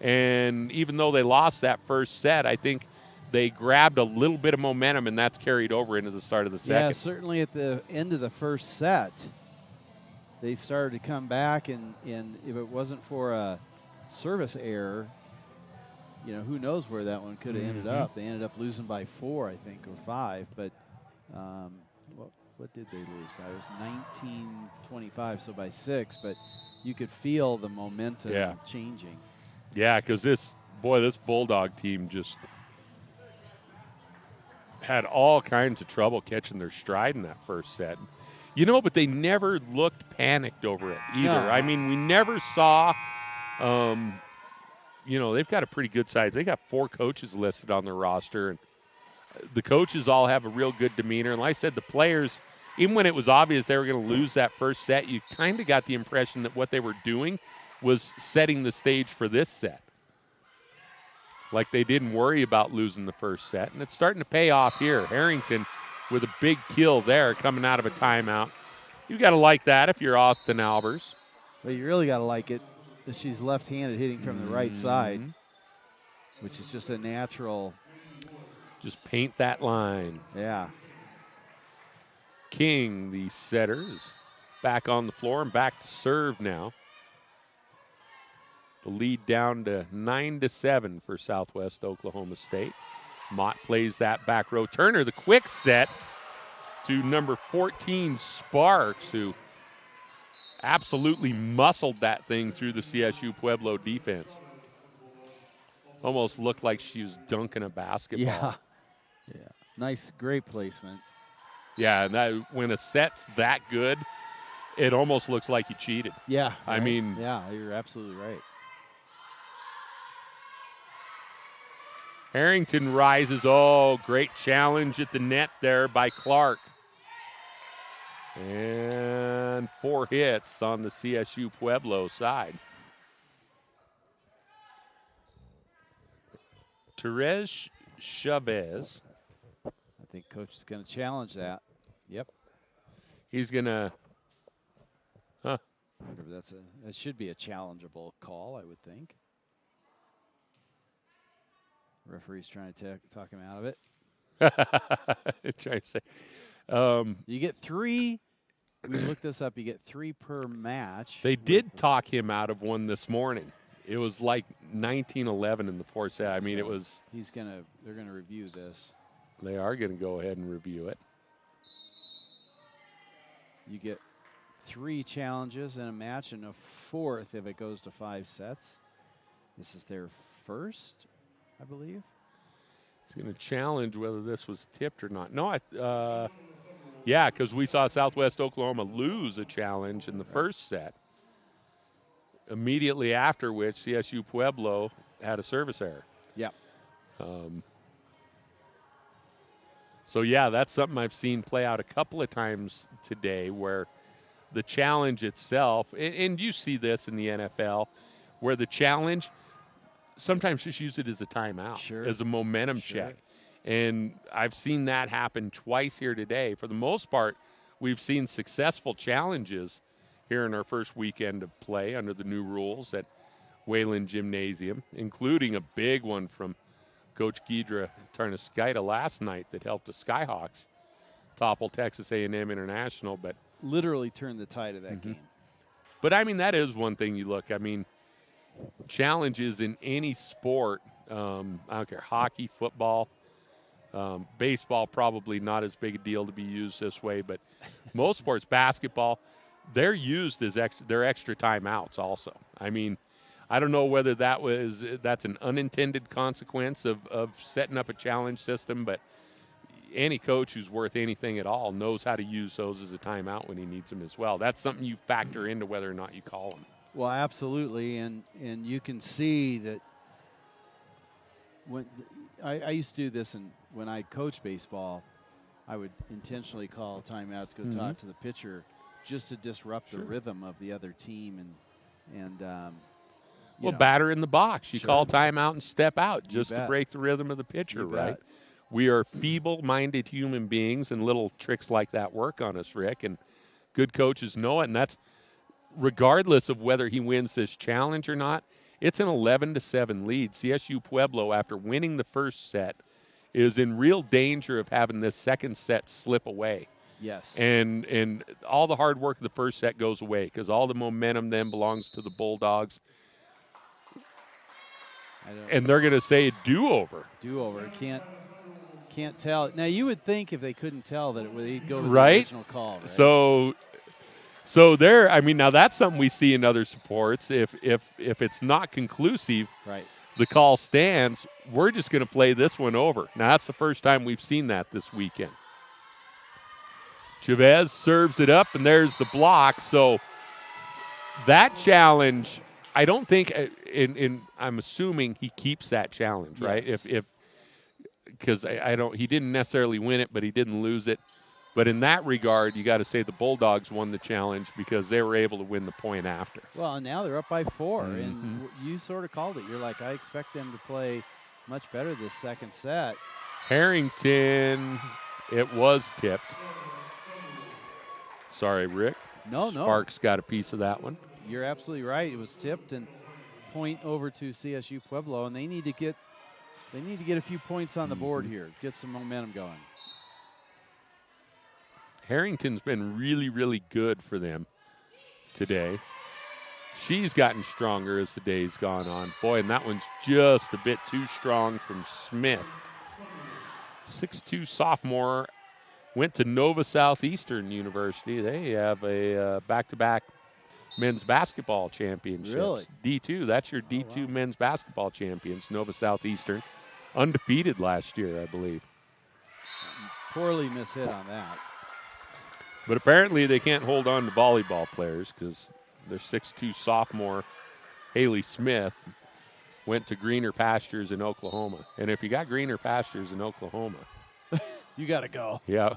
And even though they lost that first set, I think they grabbed a little bit of momentum, and that's carried over into the start of the second. Yeah, certainly at the end of the first set, they started to come back, and if it wasn't for a service error, you know, who knows where that one could have ended up. They ended up losing by 4, I think, or 5. But what did they lose by? It was 19-25, so by 6. But you could feel the momentum changing. Yeah, because this Bulldog team just had all kinds of trouble catching their stride in that first set. You know, but they never looked panicked over it either. No. I mean, we never saw, you know, they've got a pretty good size. They got 4 coaches listed on their roster, and the coaches all have a real good demeanor. And like I said, the players, even when it was obvious they were going to lose that first set, you kind of got the impression that what they were doing was setting the stage for this set. Like they didn't worry about losing the first set. And it's starting to pay off here. Harrington with a big kill there coming out of a timeout. You got to like that if you're Austin Albers. Well, you really got to like it that she's left-handed hitting from the right side, which is just a natural. Just paint that line. Yeah. King, the setter, is back on the floor and back to serve now. The lead down to 9-7 for Southwest Oklahoma State. Mott plays that back row. Turner, the quick set to number 14, Sparks, who absolutely muscled that thing through the CSU Pueblo defense. Almost looked like she was dunking a basketball. Yeah. Nice, great placement. Yeah, and that, when a set's that good, it almost looks like you cheated. Yeah. I mean. Yeah, you're absolutely right. Harrington rises. Oh, great challenge at the net there by Clark. And 4 hits on the CSU Pueblo side. Therese Chavez. I think coach is going to challenge that. Yep. He's going to, That should be a challengeable call, I would think. Referee's trying to talk him out of it. trying to say. You get 3. We looked this up. You get 3 per match. They did talk him out of one this morning. It was like 19-11 in the 4th set. I mean, it was. They're gonna review this. They are going to go ahead and review it. You get 3 challenges in a match and a 4th if it goes to 5 sets. This is their first, I believe. He's going to challenge whether this was tipped or not. No, yeah, because we saw Southwest Oklahoma lose a challenge in the first set. Immediately after which, CSU Pueblo had a service error. Yep. So, yeah, that's something I've seen play out a couple of times today where the challenge itself, and you see this in the NFL, where the challenge, sometimes just use it as a timeout, as a momentum check. And I've seen that happen twice here today. For the most part, we've seen successful challenges here in our first weekend of play under the new rules at Wayland Gymnasium, including a big one from Coach Ghidra Tarnaskaita last night that helped the Skyhawks topple Texas A&M International. But literally turned the tide of that game. But, I mean, that is one thing you look. I mean, challenges in any sport, I don't care, hockey, football, baseball, probably not as big a deal to be used this way, but most sports, basketball, they're used as extra timeouts also. I mean, I don't know whether that's an unintended consequence of setting up a challenge system, but any coach who's worth anything at all knows how to use those as a timeout when he needs them as well. That's something you factor into whether or not you call them. Well, absolutely, and you can see that when I used to do this, and when I coached baseball, I would intentionally call a timeout to go talk to the pitcher just to disrupt the rhythm of the other team, and batter in the box. You call timeout and step out just to break the rhythm of the pitcher, right? We are feeble-minded human beings, and little tricks like that work on us, Rick, and good coaches know it, and that's regardless of whether he wins this challenge or not. It's an 11-7 lead. CSU Pueblo, after winning the first set, is in real danger of having this second set slip away. Yes. And all the hard work of the first set goes away because all the momentum then belongs to the Bulldogs. And they're going to say do-over. Do-over. Can't tell. Now, you would think if they couldn't tell that they'd go to the original call, right? So there, I mean, now that's something we see in other sports. If it's not conclusive, the call stands, we're just going to play this one over. Now, that's the first time we've seen that this weekend. Chavez serves it up, and there's the block. So that challenge, I don't think, I'm assuming he keeps that challenge, right? Because he didn't necessarily win it, but he didn't lose it. But in that regard, you got to say the Bulldogs won the challenge because they were able to win the point after. Well, and now they're up by 4, and you sort of called it. You're like, I expect them to play much better this second set. Harrington, it was tipped. Sorry, Rick. No. Sparks got a piece of that one. You're absolutely right. It was tipped, and point over to CSU Pueblo, and they need to get a few points on the board here, get some momentum going. Harrington's been really, really good for them today. She's gotten stronger as the day's gone on. Boy, and that one's just a bit too strong from Smith. 6'2" sophomore, went to Nova Southeastern University. They have a back-to-back men's basketball championships. Really? D2, that's your D2 men's basketball champions, Nova Southeastern. Undefeated last year, I believe. Poorly mishit on that. But apparently they can't hold on to volleyball players because their 6'2" sophomore, Haley Smith, went to greener pastures in Oklahoma. And if you got greener pastures in Oklahoma, you got to go. Yeah.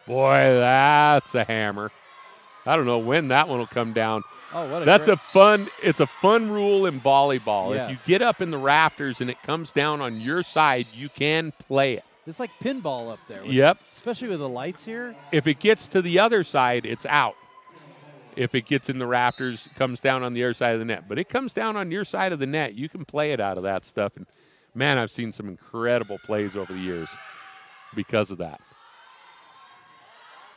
Boy, that's a hammer. I don't know when that one will come down. Oh, what a That's great, it's a fun rule in volleyball. Yes. If you get up in the rafters and it comes down on your side, you can play it. It's like pinball up there. Yep. Especially with the lights here. If it gets to the other side, it's out. If it gets in the rafters, it comes down on the other side of the net. But it comes down on your side of the net, you can play it out of that stuff. And, man, I've seen some incredible plays over the years because of that.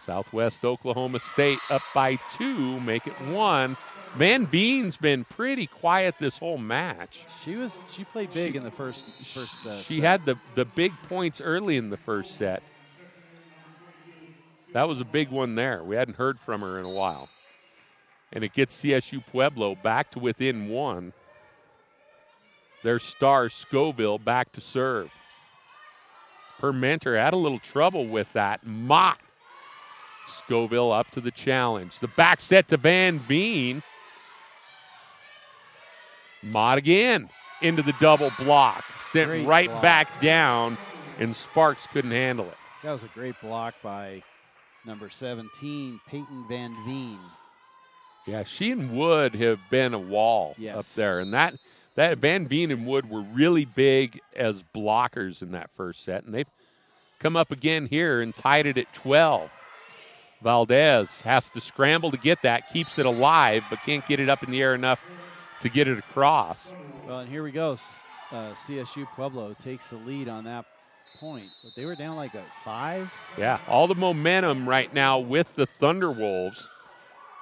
Southwest Oklahoma State up by 2, make it 1. Van Veen's been pretty quiet this whole match. She played big in the first She set. had the big points early in the first set. That was a big one there. We hadn't heard from her in a while. And it gets CSU Pueblo back to within 1. Their star, Scoville, back to serve. Permenter had a little trouble with that. Mott. Scoville up to the challenge. The back set to Van Veen. Mott again into the double block. Sent Great right block. back down, and Sparks couldn't handle it. That was a great block by number 17, Peyton Van Veen. Yeah, she and Wood have been a wall Yes. up there. And that Van Veen and Wood were really big as blockers in that first set. And they've come up again here and tied it at 12. Valdez has to scramble to get that, keeps it alive, but can't get it up in the air enough to get it across. Well, and here we go. CSU Pueblo takes the lead on that point. But they were down like a 5. Yeah, all the momentum right now with the Thunderwolves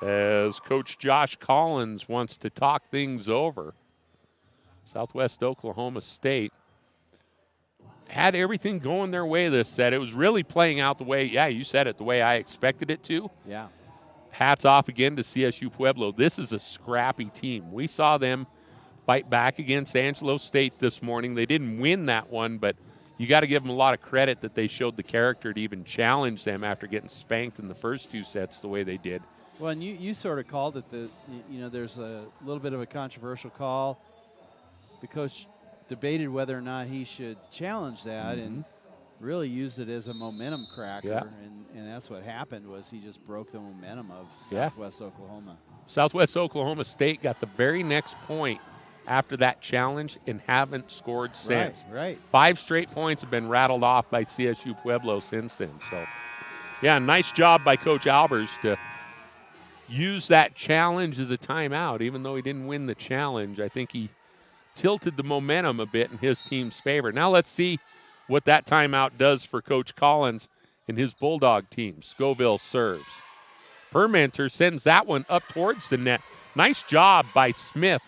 as Coach Josh Collins wants to talk things over. Southwest Oklahoma State had everything going their way this set. It was really playing out the way, yeah, you said it, the way I expected it to. Yeah. Hats off again to CSU Pueblo. This is a scrappy team. We saw them fight back against Angelo State this morning. They didn't win that one, but you got to give them a lot of credit that they showed the character to even challenge them after getting spanked in the first 2 sets the way they did. Well, and you sort of called it there's a little bit of a controversial call. The coach debated whether or not he should challenge that and really used it as a momentum cracker. Yeah. And that's what happened was he just broke the momentum of Yeah. Southwest Oklahoma. Southwest Oklahoma State got the very next point after that challenge and haven't scored since. Right. 5 straight points have been rattled off by CSU Pueblo since then. So, yeah, nice job by Coach Albers to use that challenge as a timeout. Even though he didn't win the challenge, I think he tilted the momentum a bit in his team's favor. Now let's see what that timeout does for Coach Collins and his Bulldog team. Scoville serves. Permenter sends that one up towards the net. Nice job by Smith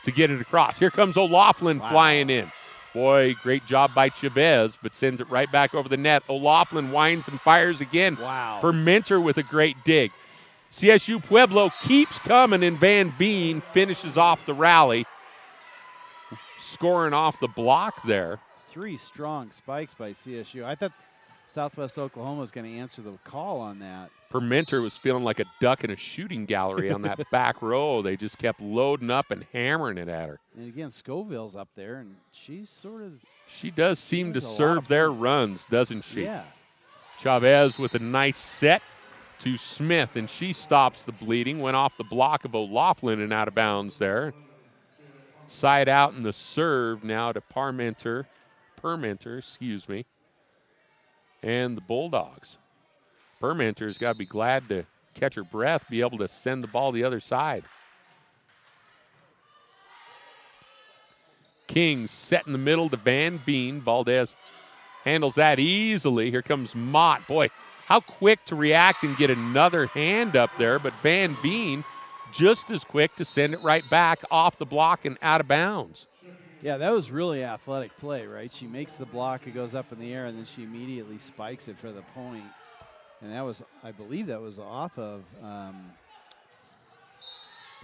to get it across. Here comes O'Laughlin flying in. Boy, great job by Chavez, but sends it right back over the net. O'Laughlin winds and fires again. Wow. Permenter with a great dig. CSU Pueblo keeps coming, and Van Veen finishes off the rally, scoring off the block there. 3 strong spikes by CSU. I thought Southwest Oklahoma was going to answer the call on that. Permenter was feeling like a duck in a shooting gallery on that back row. They just kept loading up and hammering it at her. And again, Scoville's up there, and she's sort of. She does seem to There's a lot serve of their points. runs, doesn't she? Yeah. Chavez with a nice set to Smith, and she stops the bleeding. Went off the block of O'Laughlin and out of bounds there. Side out in the serve now to Permenter, and the Bulldogs. Permenter's got to be glad to catch her breath, be able to send the ball the other side. King set in the middle to Van Veen. Valdez handles that easily. Here comes Mott. Boy, how quick to react and get another hand up there, but Van Veen just as quick to send it right back off the block and out of bounds. Yeah, that was really athletic play, right? She makes the block, it goes up in the air, and then she immediately spikes it for the point. And that was, I believe that was off of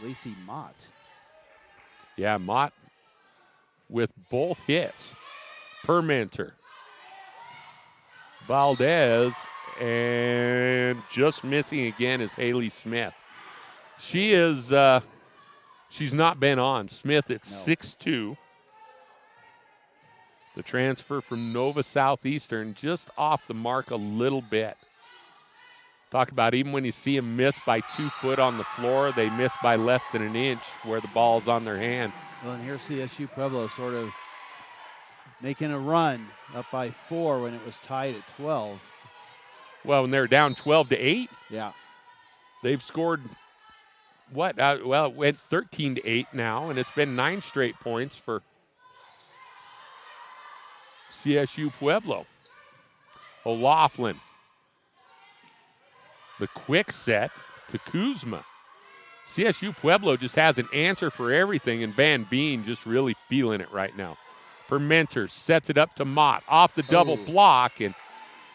Lacey Mott. Yeah, Mott with both hits. Permenter. Valdez, and just missing again is Haley Smith. She is, she's not been on. Smith at 6'2". The transfer from Nova Southeastern just off the mark a little bit. Talk about even when you see them miss by 2 foot on the floor, they miss by less than an inch where the ball's on their hand. Well, and here CSU Pueblo sort of making a run up by 4 when it was tied at 12. Well, when they're down 12-8, Yeah. they've scored what? Well, it went 13-8 now, and it's been 9 straight points for CSU Pueblo. O'Laughlin. The quick set to Kuzma. CSU Pueblo just has an answer for everything, and Van Veen just really feeling it right now. Permenter sets it up to Mott off the double block, and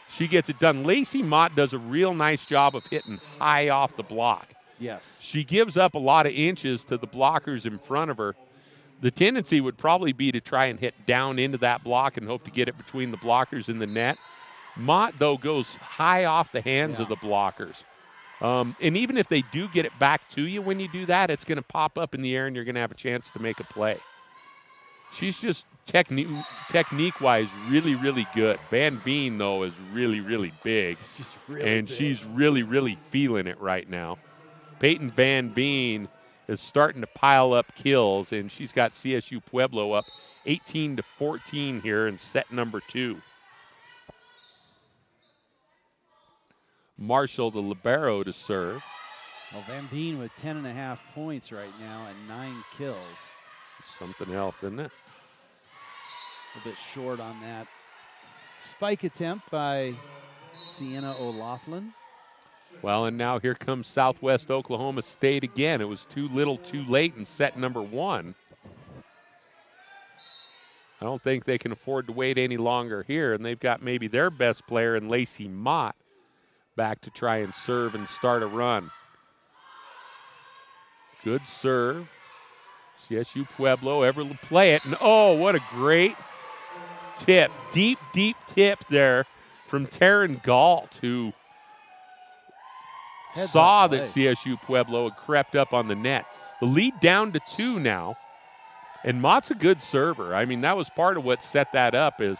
she gets it done. Lacey Mott does a real nice job of hitting high off the block. Yes. She gives up a lot of inches to the blockers in front of her. The tendency would probably be to try and hit down into that block and hope to get it between the blockers and the net. Mott, though, goes high off the hands of the blockers. And even if they do get it back to you when you do that, it's going to pop up in the air and you're going to have a chance to make a play. She's just technique-wise really, really good. Van Veen, though, is really, really big. She's really big. She's really, really feeling it right now. Peyton Van Veen is starting to pile up kills, and she's got CSU Pueblo up 18-14 here in set number 2. Marshall, the libero, to serve. Well, Van Veen with 10.5 points right now and 9 kills. Something else, isn't it? A bit short on that spike attempt by Sienna O'Laughlin. Well, and now here comes Southwest Oklahoma State again. It was too little, too late in set number 1. I don't think they can afford to wait any longer here, and they've got maybe their best player in Lacey Mott back to try and serve and start a run. Good serve. CSU Pueblo ever to play it. And oh, what a great tip. Deep, deep tip there from Taryn Galt, who saw that CSU Pueblo had crept up on the net. The lead down to 2 now. And Mott's a good server. I mean, that was part of what set that up is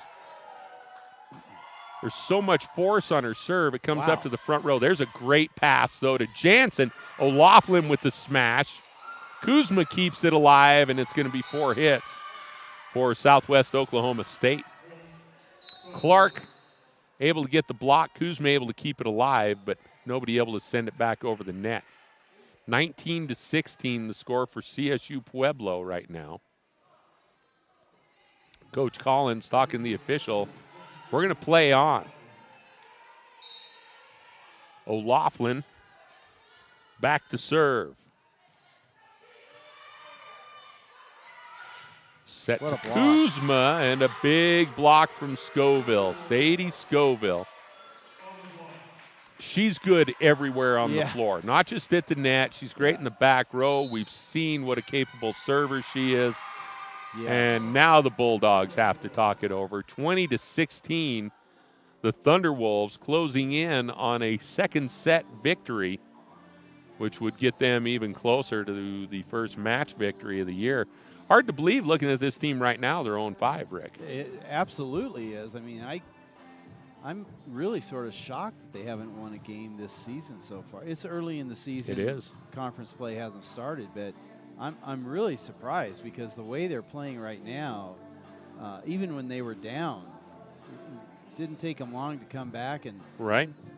there's so much force on her serve. It comes up to the front row. There's a great pass, though, to Jansen. O'Laughlin with the smash. Kuzma keeps it alive, and it's going to be 4 hits for Southwest Oklahoma State. Clark able to get the block. Kuzma able to keep it alive, but nobody able to send it back over the net. 19-16 the score for CSU Pueblo right now. Coach Collins talking to the official. We're going to play on. O'Laughlin back to serve. Set to Kuzma, and a big block from Scoville. Sadie Scoville. She's good everywhere on the floor, not just at the net. She's great in the back row. We've seen what a capable server she is. Yes. And now the Bulldogs have to talk it over. 20-16, the Thunderwolves closing in on a second set victory, which would get them even closer to the first match victory of the year. Hard to believe looking at this team right now, they're 0-5, Rick. It absolutely is. I mean, I'm really sort of shocked that they haven't won a game this season so far. It's early in the season. It is. Conference play hasn't started, but I'm really surprised because the way they're playing right now, even when they were down, it didn't take them long to come back and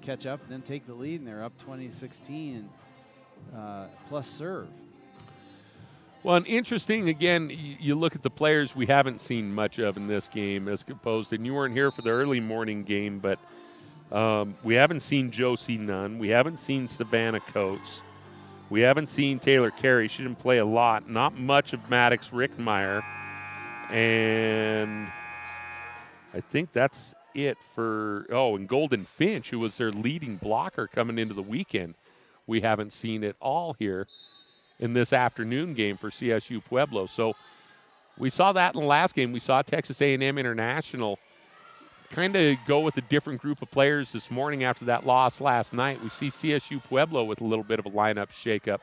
catch up and then take the lead, and they're up 20-16 plus serve. Well, and interesting, again, you look at the players we haven't seen much of in this game as opposed, and you weren't here for the early morning game, but we haven't seen Josie Nunn. We haven't seen Savannah Coates. We haven't seen Taylor Carey. She didn't play a lot. Not much of Maddox Rickmeyer. And I think that's it for, and Golden Finch, who was their leading blocker coming into the weekend. We haven't seen it all here in this afternoon game for CSU Pueblo. So we saw that in the last game. We saw Texas A&M International kind of go with a different group of players this morning after that loss last night. We see CSU Pueblo with a little bit of a lineup shakeup.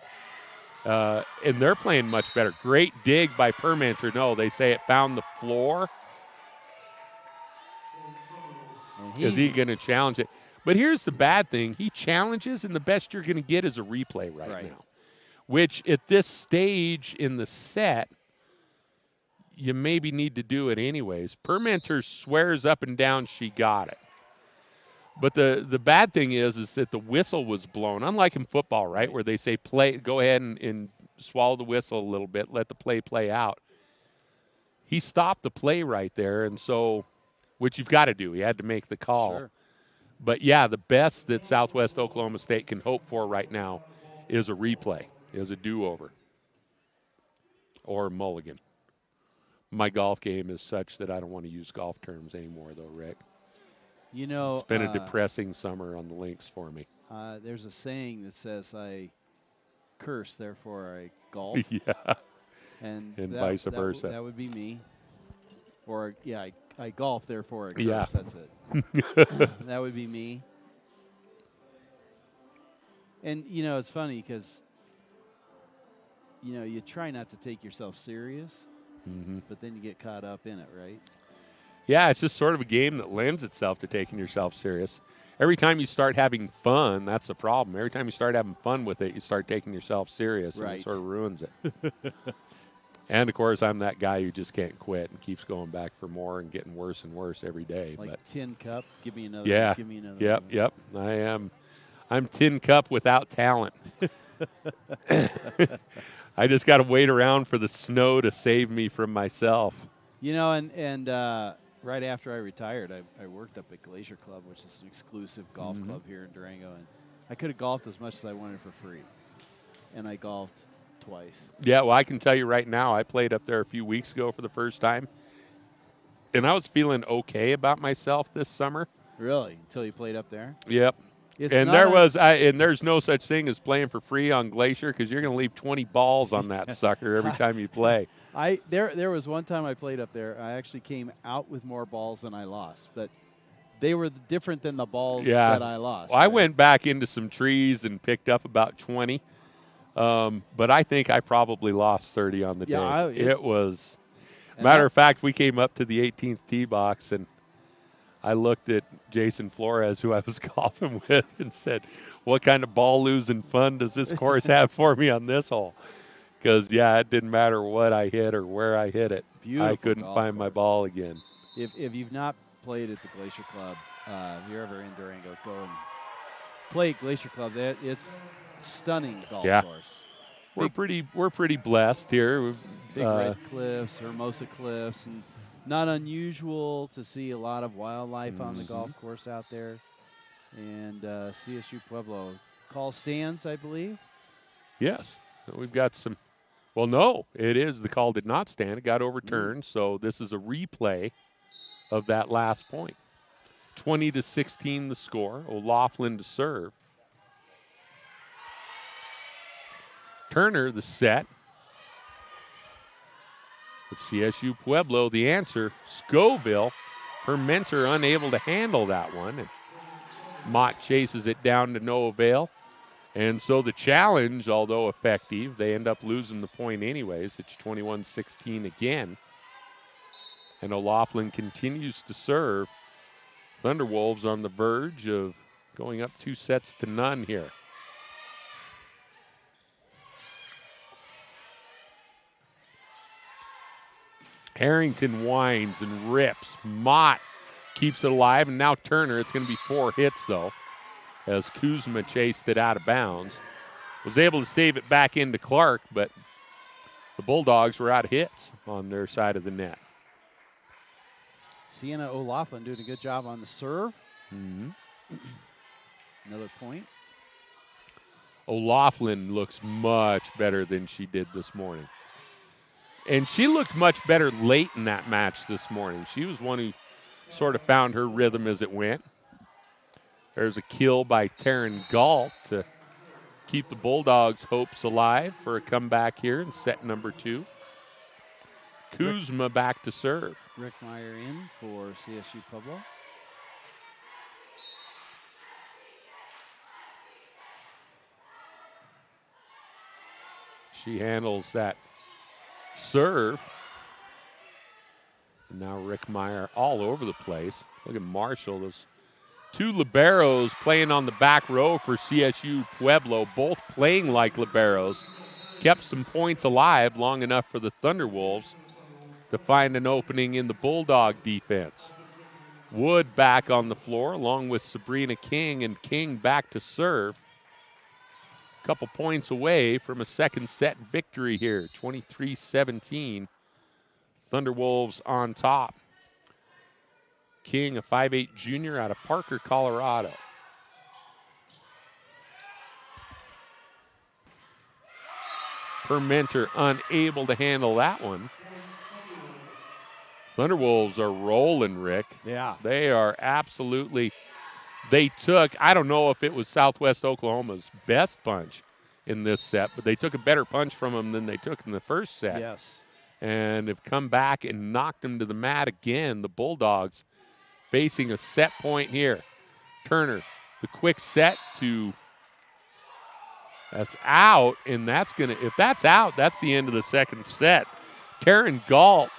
And they're playing much better. Great dig by Permenter. No, they say it found the floor. Is he going to challenge it? But here's the bad thing. He challenges, and the best you're going to get is a replay right now, which at this stage in the set, you maybe need to do it anyways. Permenter swears up and down she got it. But the bad thing is that the whistle was blown, unlike in football, right, where they say play, go ahead and swallow the whistle a little bit, let the play out. He stopped the play right there, and so, which you've got to do. He had to make the call. Sure. But, yeah, the best that Southwest Oklahoma State can hope for right now is a replay, is a do-over or a mulligan. My golf game is such that I don't want to use golf terms anymore, though, Rick. You know, it's been a depressing summer on the links for me. There's a saying that says, I curse, therefore I golf. Yeah. And vice versa. That would be me. Or, yeah, I golf, therefore I curse. Yeah. That's it. That would be me. And, you know, it's funny because, you know, you try not to take yourself serious, but then you get caught up in it, right? Yeah, it's just sort of a game that lends itself to taking yourself serious. Every time you start having fun, that's the problem. Every time you start having fun with it, you start taking yourself serious, and it sort of ruins it. And, of course, I'm that guy who just can't quit and keeps going back for more and getting worse and worse every day. Like Tin Cup, give me another. Yeah, give me another. Yep. I am. I'm Tin Cup without talent. I just got to wait around for the snow to save me from myself. You know, and right after I retired, I worked up at Glacier Club, which is an exclusive golf club here in Durango, and I could have golfed as much as I wanted for free, and I golfed twice. Yeah, well, I can tell you right now, I played up there a few weeks ago for the first time, and I was feeling okay about myself this summer. Really? Until you played up there? Yep. And there's no such thing as playing for free on Glacier because you're going to leave 20 balls on that sucker every time you play. There was one time I played up there. I actually came out with more balls than I lost, but they were different than the balls that I lost. Well, I went back into some trees and picked up about 20, but I think I probably lost 30 on the day. It was, matter of fact, we came up to the 18th tee box, and I looked at Jason Flores, who I was golfing with, and said, what kind of ball losing fun does this course have for me on this hole? Because, it didn't matter what I hit or where I hit it. Beautiful I couldn't find my ball again. If you've not played at the Glacier Club, if you're ever in Durango, go and play at Glacier Club. It's stunning golf course. We're pretty blessed here. Big red cliffs, Hermosa cliffs, and not unusual to see a lot of wildlife on the golf course out there. And CSU Pueblo call stands, I believe. Yes, we've got some. Well, no, it is. The call did not stand. It got overturned. So this is a replay of that last point. 20-16 the score. O'Laughlin to serve. Turner the set. But CSU Pueblo the answer. Scoville. Permenter unable to handle that one. And Mott chases it down to no avail. And so the challenge, although effective, they end up losing the point anyways. It's 21-16 again. And O'Laughlin continues to serve. Thunderwolves on the verge of going up 2-0 here. Harrington winds and rips. Mott keeps it alive, and now Turner. It's going to be 4 hits, though, as Kuzma chased it out of bounds. Was able to save it back into Clark, but the Bulldogs were out of hits on their side of the net. Sienna O'Laughlin doing a good job on the serve. Another point. O'Laughlin looks much better than she did this morning. And she looked much better late in that match this morning. She was one who sort of found her rhythm as it went. There's a kill by Taryn Galt to keep the Bulldogs' hopes alive for a comeback here in set number 2. Kuzma back to serve. Rick Meyer in for CSU Pueblo. She handles that serve. And now Rick Meyer all over the place. Look at Marshall. Those two liberos playing on the back row for CSU Pueblo, both playing like liberos, kept some points alive long enough for the Thunderwolves to find an opening in the Bulldog defense. Wood back on the floor along with Sabrina King, and King back to serve. A couple points away from a second set victory here, 23-17. Thunderwolves on top. King, a 5'8" junior out of Parker, Colorado. Permenter unable to handle that one. Thunderwolves are rolling, Rick. Yeah. They are absolutely, they took, I don't know if it was Southwest Oklahoma's best punch in this set, but they took a better punch from them than they took in the first set. Yes. And have come back and knocked them to the mat again. The Bulldogs facing a set point here. Turner, the quick set to, that's out, and that's going to, if that's out, that's the end of the second set. Taryn Galt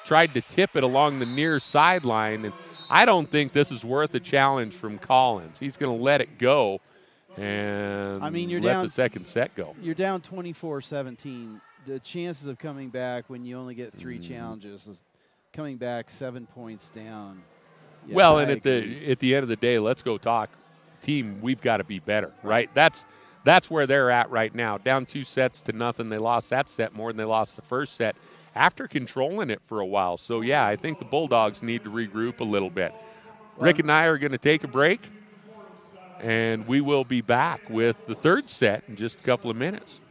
tried to tip it along the near sideline, and I don't think this is worth a challenge from Collins. He's going to let it go and you're let down, the second set go. You're down 24-17. The chances of coming back when you only get three challenges is coming back 7 points down. Yeah, well, and at the end of the day, let's go talk team. We've got to be better, right? That's where they're at right now. Down 2-0. They lost that set more than they lost the first set after controlling it for a while. So, yeah, I think the Bulldogs need to regroup a little bit. Rick and I are going to take a break, and we will be back with the third set in just a couple of minutes.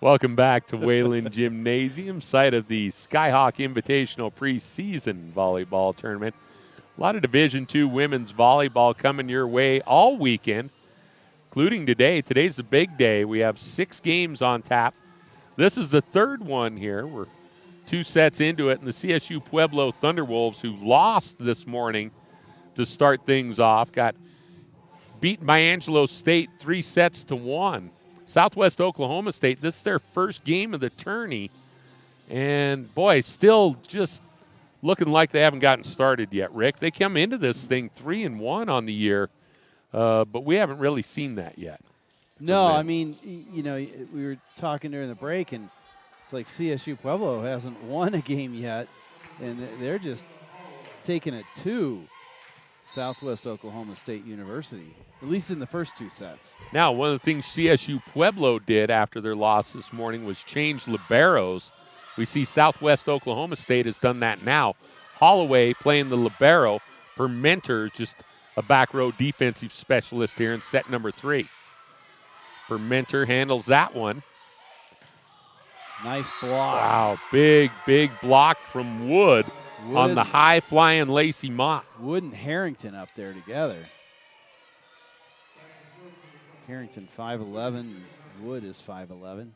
Welcome back to Wayland Gymnasium, site of the Skyhawk Invitational preseason volleyball tournament. A lot of Division II women's volleyball coming your way all weekend, including today. Today's the big day. We have 6 games on tap. This is the third one here. We're 2 sets into it, and the CSU Pueblo Thunderwolves, who lost this morning to start things off, got beat by Angelo State 3-1. Southwest Oklahoma State, this is their first game of the tourney, and boy, still just looking like they haven't gotten started yet, Rick. They come into this thing 3-1 on the year, but we haven't really seen that yet. No, I mean, you know, we were talking during the break, and it's like CSU Pueblo hasn't won a game yet, and they're just taking it to Southwest Oklahoma State University, at least in the first 2 sets. Now, one of the things CSU Pueblo did after their loss this morning was change liberos. We see Southwest Oklahoma State has done that now. Holloway playing the libero. Permenter, just a back row defensive specialist here in set number 3. Permenter handles that one. Nice block. Wow, big block from Wood on the high-flying Lacey Mott. Wood and Harrington up there together. Harrington 5'11", Wood is 5'11".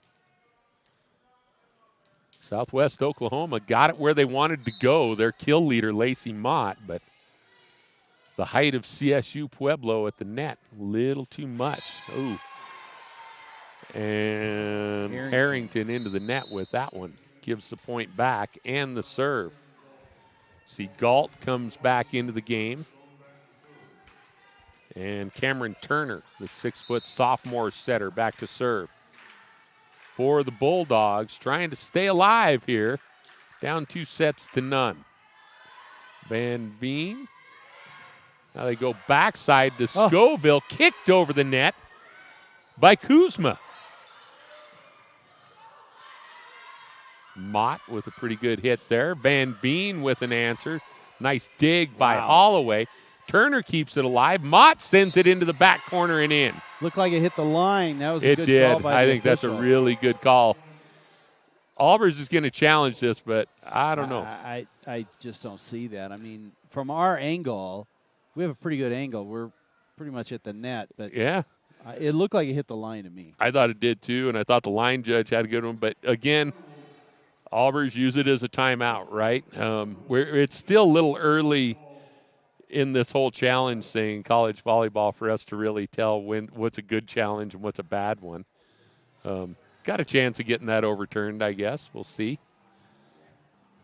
Southwest Oklahoma got it where they wanted to go. Their kill leader, Lacey Mott, but the height of CSU Pueblo at the net, a little too much. Ooh. And Harrington into the net with that one. Gives the point back and the serve. See, Galt comes back into the game. And Cameron Turner, the 6-foot sophomore setter, back to serve. For the Bulldogs, trying to stay alive here. Down 2-0. Van Veen. Now they go backside to Scoville. Kicked over the net by Kuzma. Mott with a pretty good hit there. Van Veen with an answer. Nice dig by Holloway. Turner keeps it alive. Mott sends it into the back corner and in. Looked like it hit the line. That was a good call by the I think that's a really good call. Albers is going to challenge this, but I don't know. I just don't see that. I mean, from our angle, we have a pretty good angle. We're pretty much at the net, but yeah, it looked like it hit the line to me. I thought it did too, and I thought the line judge had a good one. But again, Albers use it as a timeout, right? It's still a little early in this whole challenge thing, college volleyball, for us to really tell what's a good challenge and what's a bad one. Got a chance of getting that overturned, I guess. We'll see.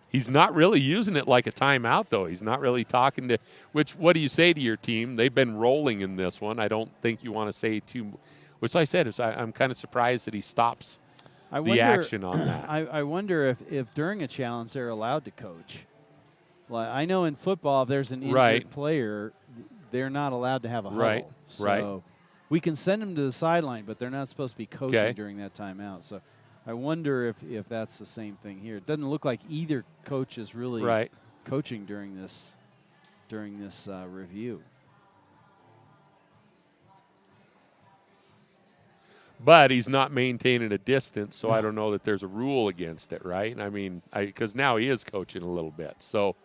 He's not really using it like a timeout, though. He's not really talking to – what do you say to your team? They've been rolling in this one. I don't think you want to say too – which I said is I'm kind of surprised that he stops action on that. I wonder if during a challenge they're allowed to coach. Well, I know in football if there's an injured player, they're not allowed to have a huddle. So we can send them to the sideline, but they're not supposed to be coaching during that timeout. So I wonder if that's the same thing here. It doesn't look like either coach is really coaching during this review. But he's not maintaining a distance, so I don't know that there's a rule against it, right? I mean, because now he is coaching a little bit. So,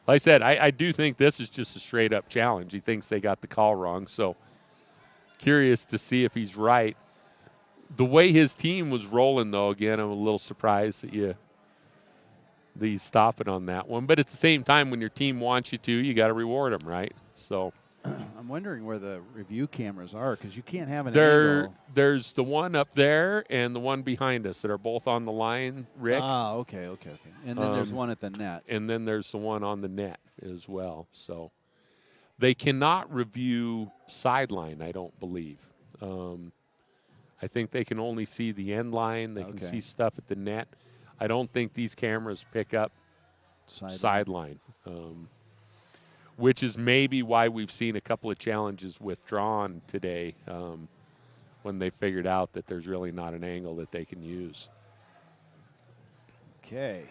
like I said, I do think this is just a straight-up challenge. He thinks they got the call wrong, so curious to see if he's right. The way his team was rolling, though, again, I'm a little surprised that you stop it on that one. But at the same time, when your team wants you to, you got to reward them, right? So I'm wondering where the review cameras are, because you can't have an angle. There's the one up there and the one behind us that are both on the line, Rick. Okay. And then there's one at the net. And then there's the one on the net as well. So they cannot review sideline, I don't believe. I think they can only see the end line. They can see stuff at the net. I don't think these cameras pick up sideline. Which is maybe why we've seen a couple of challenges withdrawn today when they figured out that there's really not an angle that they can use. Okay.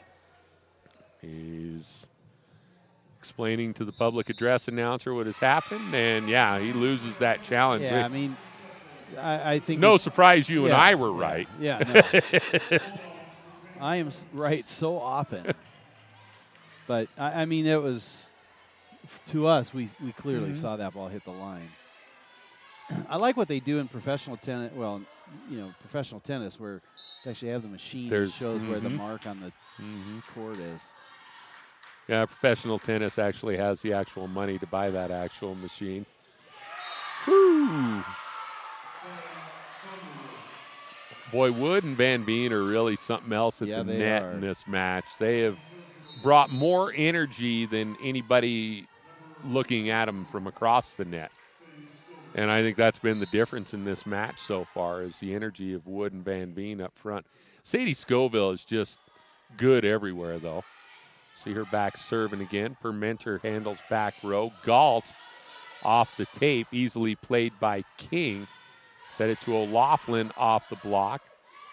He's explaining to the public address announcer what has happened, and, he loses that challenge. Yeah, I mean, I think no surprise you and I were right. Yeah, no. I am right so often. But, I mean, it was – to us, we clearly saw that ball hit the line. I like what they do in professional tennis. Well, professional tennis where they actually have the machine that There's- shows where the mark on the court is. Yeah, professional tennis actually has the actual money to buy that actual machine. Woo! Boy, Wood and Van Veen are really something else at Yeah, the they net are. in this match. They have brought more energy than anybody looking at them from across the net. And I think that's been the difference in this match so far is the energy of Wood and Van Veen up front. Sadie Scoville is just good everywhere, though. See her back serving again. Permenter handles back row. Galt off the tape, easily played by King. Set it to O'Laughlin off the block.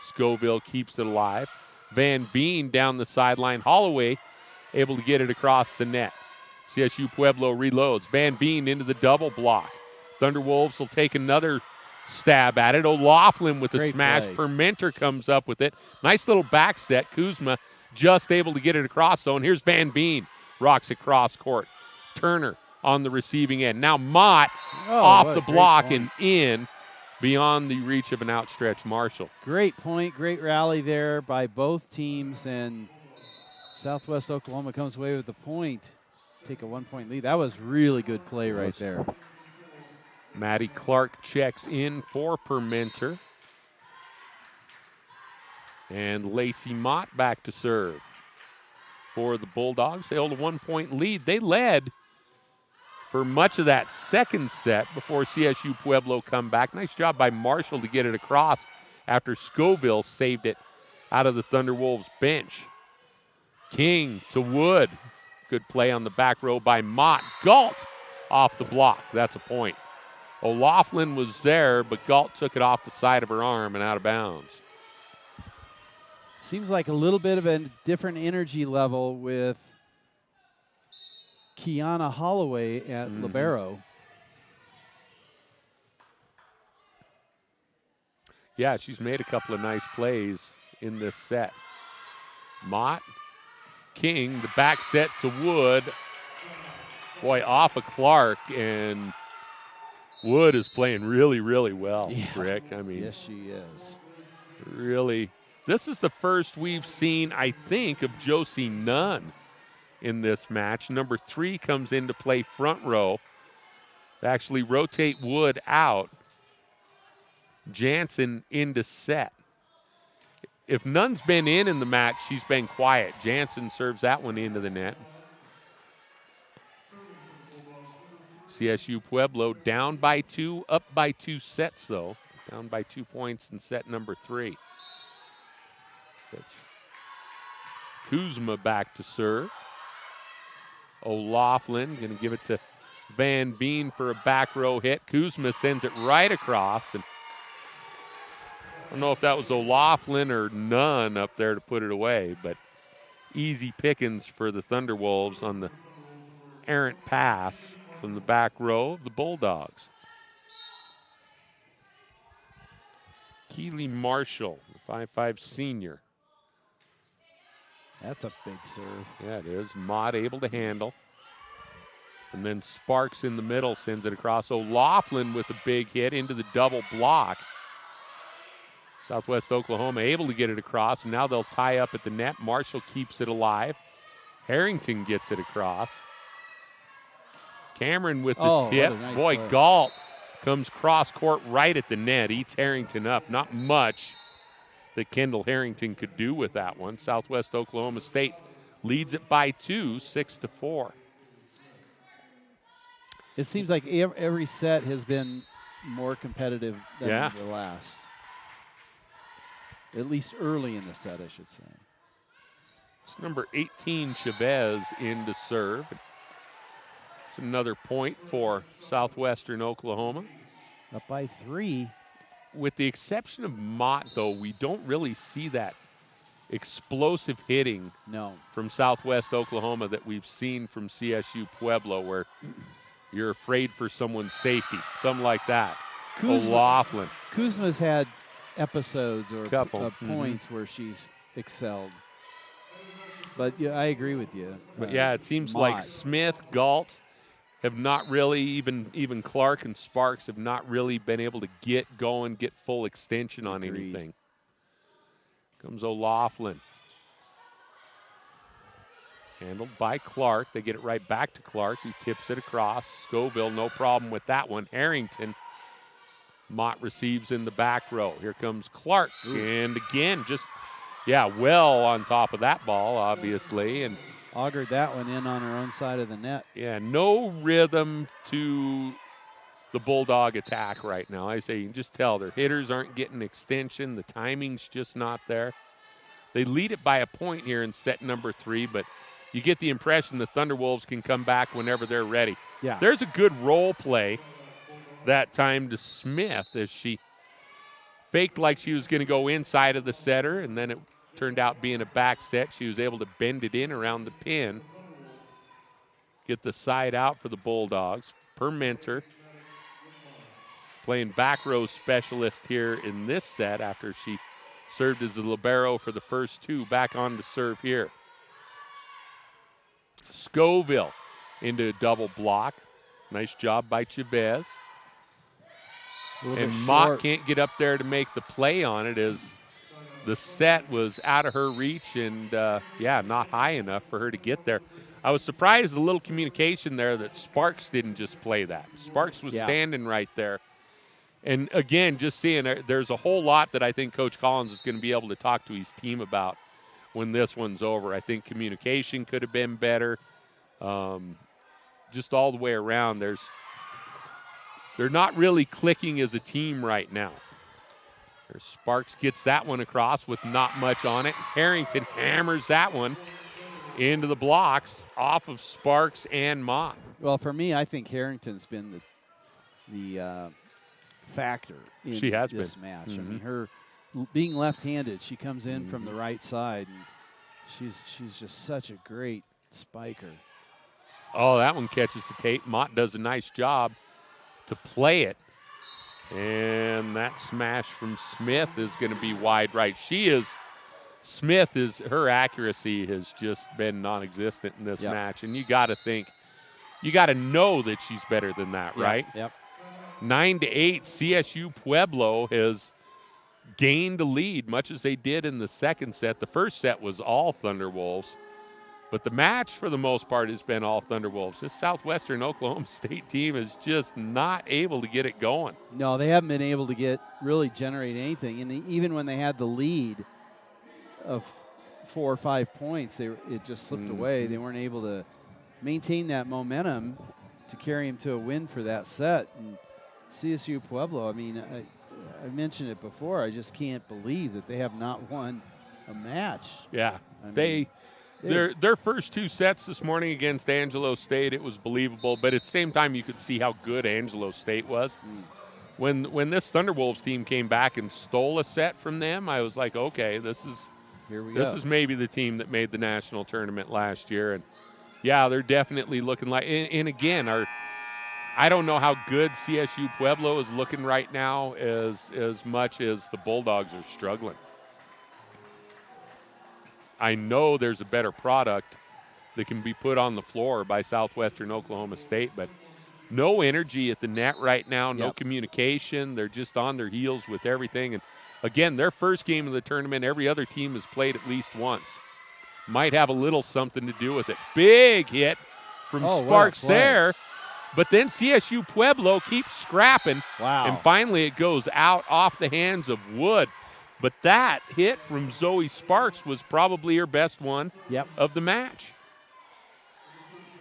Scoville keeps it alive. Van Veen down the sideline. Holloway able to get it across the net. CSU Pueblo reloads. Van Veen into the double block. Thunderwolves will take another stab at it. O'Laughlin with a Great smash. play. Permenter comes up with it. Nice little back set. Kuzma just able to get it across zone. Here's Van Veen. Rocks it cross court. Turner on the receiving end. Now Mott off what the a great block point. and in beyond the reach of an outstretched Marshall. Great point, great rally there by both teams, and Southwest Oklahoma comes away with the point. Take a 1-point lead. That was really good play right there. Maddie Clark checks in for Permenter. And Lacey Mott back to serve for the Bulldogs. They hold a 1-point lead. They led for much of that second set before CSU Pueblo come back. Nice job by Marshall to get it across after Scoville saved it out of the Thunderwolves bench. King to Wood. Good play on the back row by Mott. Galt off the block. That's a point. O'Laughlin was there, but Galt took it off the side of her arm and out of bounds. Seems like a little bit of a different energy level with Kiana Holloway at libero. Yeah, she's made a couple of nice plays in this set. Mott, King, the back set to Wood. Boy, off of Clark, and Wood is playing really, really well, Rick. I mean, Yes, she is. really. This is the first we've seen, I think, of Josie Nunn in this match. Number 3 comes into play front row. They actually rotate Wood out. Jansen into set. If Nunn's been in the match, she's been quiet. Jansen serves that one into the net. CSU Pueblo down by 2, up by 2 sets, though. Down by 2 points in set number 3. That's Kuzma back to serve. O'Laughlin going to give it to Van Veen for a back row hit. Kuzma sends it right across. And I don't know if that was O'Laughlin or Nunn up there to put it away, but easy pickings for the Thunderwolves on the errant pass from the back row of the Bulldogs. Keely Marshall, the 5'5" senior. That's a big serve. Yeah, it is. Mott able to handle. And then Sparks in the middle sends it across. O'Laughlin with a big hit into the double block. Southwest Oklahoma able to get it across, and now they'll tie up at the net. Marshall keeps it alive. Harrington gets it across. Cameron with the tip. What a nice Boy, play. Galt comes cross court right at the net. Eats Harrington up. Not much that Kendall Harrington could do with that one. Southwest Oklahoma State leads it by 2, 6-4. It seems like every set has been more competitive than the last. At least early in the set, I should say. It's number 18, Chavez, in to serve. It's another point for Southwestern Oklahoma. Up by 3. With the exception of Mott, though, we don't really see that explosive hitting from Southwest Oklahoma that we've seen from CSU Pueblo, where you're afraid for someone's safety, something like that. O'Laughlin. Kuzma's had episodes or Couple. points where she's excelled. But yeah, I agree with you. But yeah, it seems Mott. like Smith, Galt, have not really, even Clark and Sparks have not really been able to get going, get full extension on Agreed. anything. Comes O'Laughlin. Handled by Clark. They get it right back to Clark, who tips it across. Scoville, no problem with that one. Harrington. Mott receives in the back row. Here comes Clark. Ooh. And again, just, well on top of that ball, obviously. And Augured that one in on her own side of the net. yeah, no rhythm to the Bulldog attack right now. I say you can just tell their hitters aren't getting extension. The timing's just not there. They lead it by a point here in set number 3, but you get the impression the Thunderwolves can come back whenever they're ready. Yeah. There's a good role play that time to Smith as she faked like she was going to go inside of the setter, and then it turned out being a back set. She was able to bend it in around the pin, get the side out for the Bulldogs. Permenter playing back row specialist here in this set after she served as a libero for the first 2. Back on to serve here. Scoville into a double block. Nice job by Chavez. And Mott can't get up there to make the play on it as the set was out of her reach and, not high enough for her to get there. I was surprised a little communication there that Sparks didn't just play that. Sparks was standing right there. And, again, just seeing there's a whole lot that I think Coach Collins is going to be able to talk to his team about when this one's over. I think communication could have been better. Just all the way around, they're not really clicking as a team right now. Sparks gets that one across with not much on it. Harrington hammers that one into the blocks off of Sparks and Mott. Well, for me, I think Harrington's been the factor in this match. Mm-hmm. I mean, her being left-handed, she comes in from the right side, and she's just such a great spiker. Oh, that one catches the tape. Mott does a nice job to play it. And that smash from Smith is going to be wide right. Her accuracy has just been non-existent in this match. And you got to know that she's better than that, right? Yep. 9-8, CSU Pueblo has gained the lead, much as they did in the second set. The first set was all Thunderwolves. But the match, for the most part, has been all Thunderwolves. This Southwestern Oklahoma State team is just not able to get it going. No, they haven't been able to really generate anything. And even when they had the lead of 4 or 5 points, it just slipped away. They weren't able to maintain that momentum to carry them to a win for that set. And CSU Pueblo, I mean, I mentioned it before. I just can't believe that they have not won a match. Yeah, Their first 2 sets this morning against Angelo State, it was believable, but at the same time you could see how good Angelo State was. When this Thunderwolves team came back and stole a set from them, I was like, okay, this is maybe the team that made the national tournament last year. And yeah, they're definitely looking like, and again, I don't know how good CSU Pueblo is looking right now as much as the Bulldogs are struggling. I know there's a better product that can be put on the floor by Southwestern Oklahoma State, but no energy at the net right now, no communication. They're just on their heels with everything. And again, their first game of the tournament, every other team has played at least once. Might have a little something to do with it. Big hit from Sparks there. But then CSU Pueblo keeps scrapping. Wow. And finally it goes out off the hands of Wood. But that hit from Zoe Sparks was probably her best one of the match.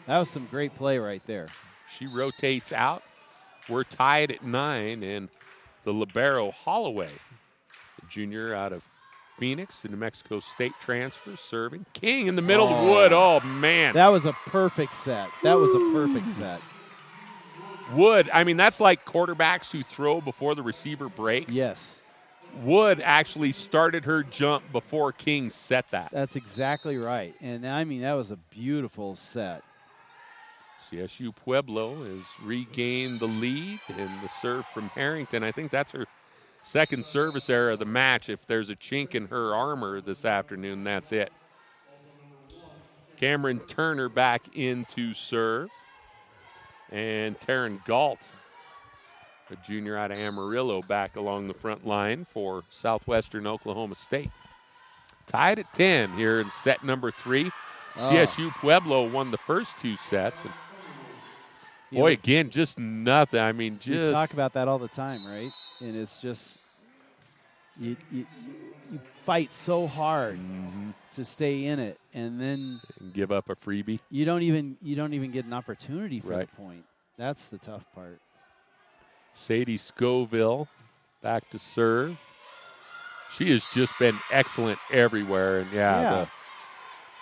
That was some great play right there. She rotates out. We're tied at 9, and the libero Holloway, the junior out of Phoenix, the New Mexico State transfer, serving. King in the middle of Wood. Oh, man. That was a perfect set. Wood, I mean, that's like quarterbacks who throw before the receiver breaks. Yes. Wood actually started her jump before King set that. That's exactly right. And, I mean, that was a beautiful set. CSU Pueblo has regained the lead, and the serve from Harrington. I think that's her second service error of the match. If there's a chink in her armor this afternoon, that's it. Cameron Turner back into serve. And Taryn Galt, a junior out of Amarillo, back along the front line for Southwestern Oklahoma State. Tied at 10 here in set number 3. CSU Pueblo won the first 2 sets. And boy, again, just nothing. I mean, just. We talk about that all the time, right? And it's just, you fight so hard to stay in it, and then give up a freebie. You don't even get an opportunity for right. the point. That's the tough part. Sadie Scoville back to serve. She has just been excellent everywhere, and the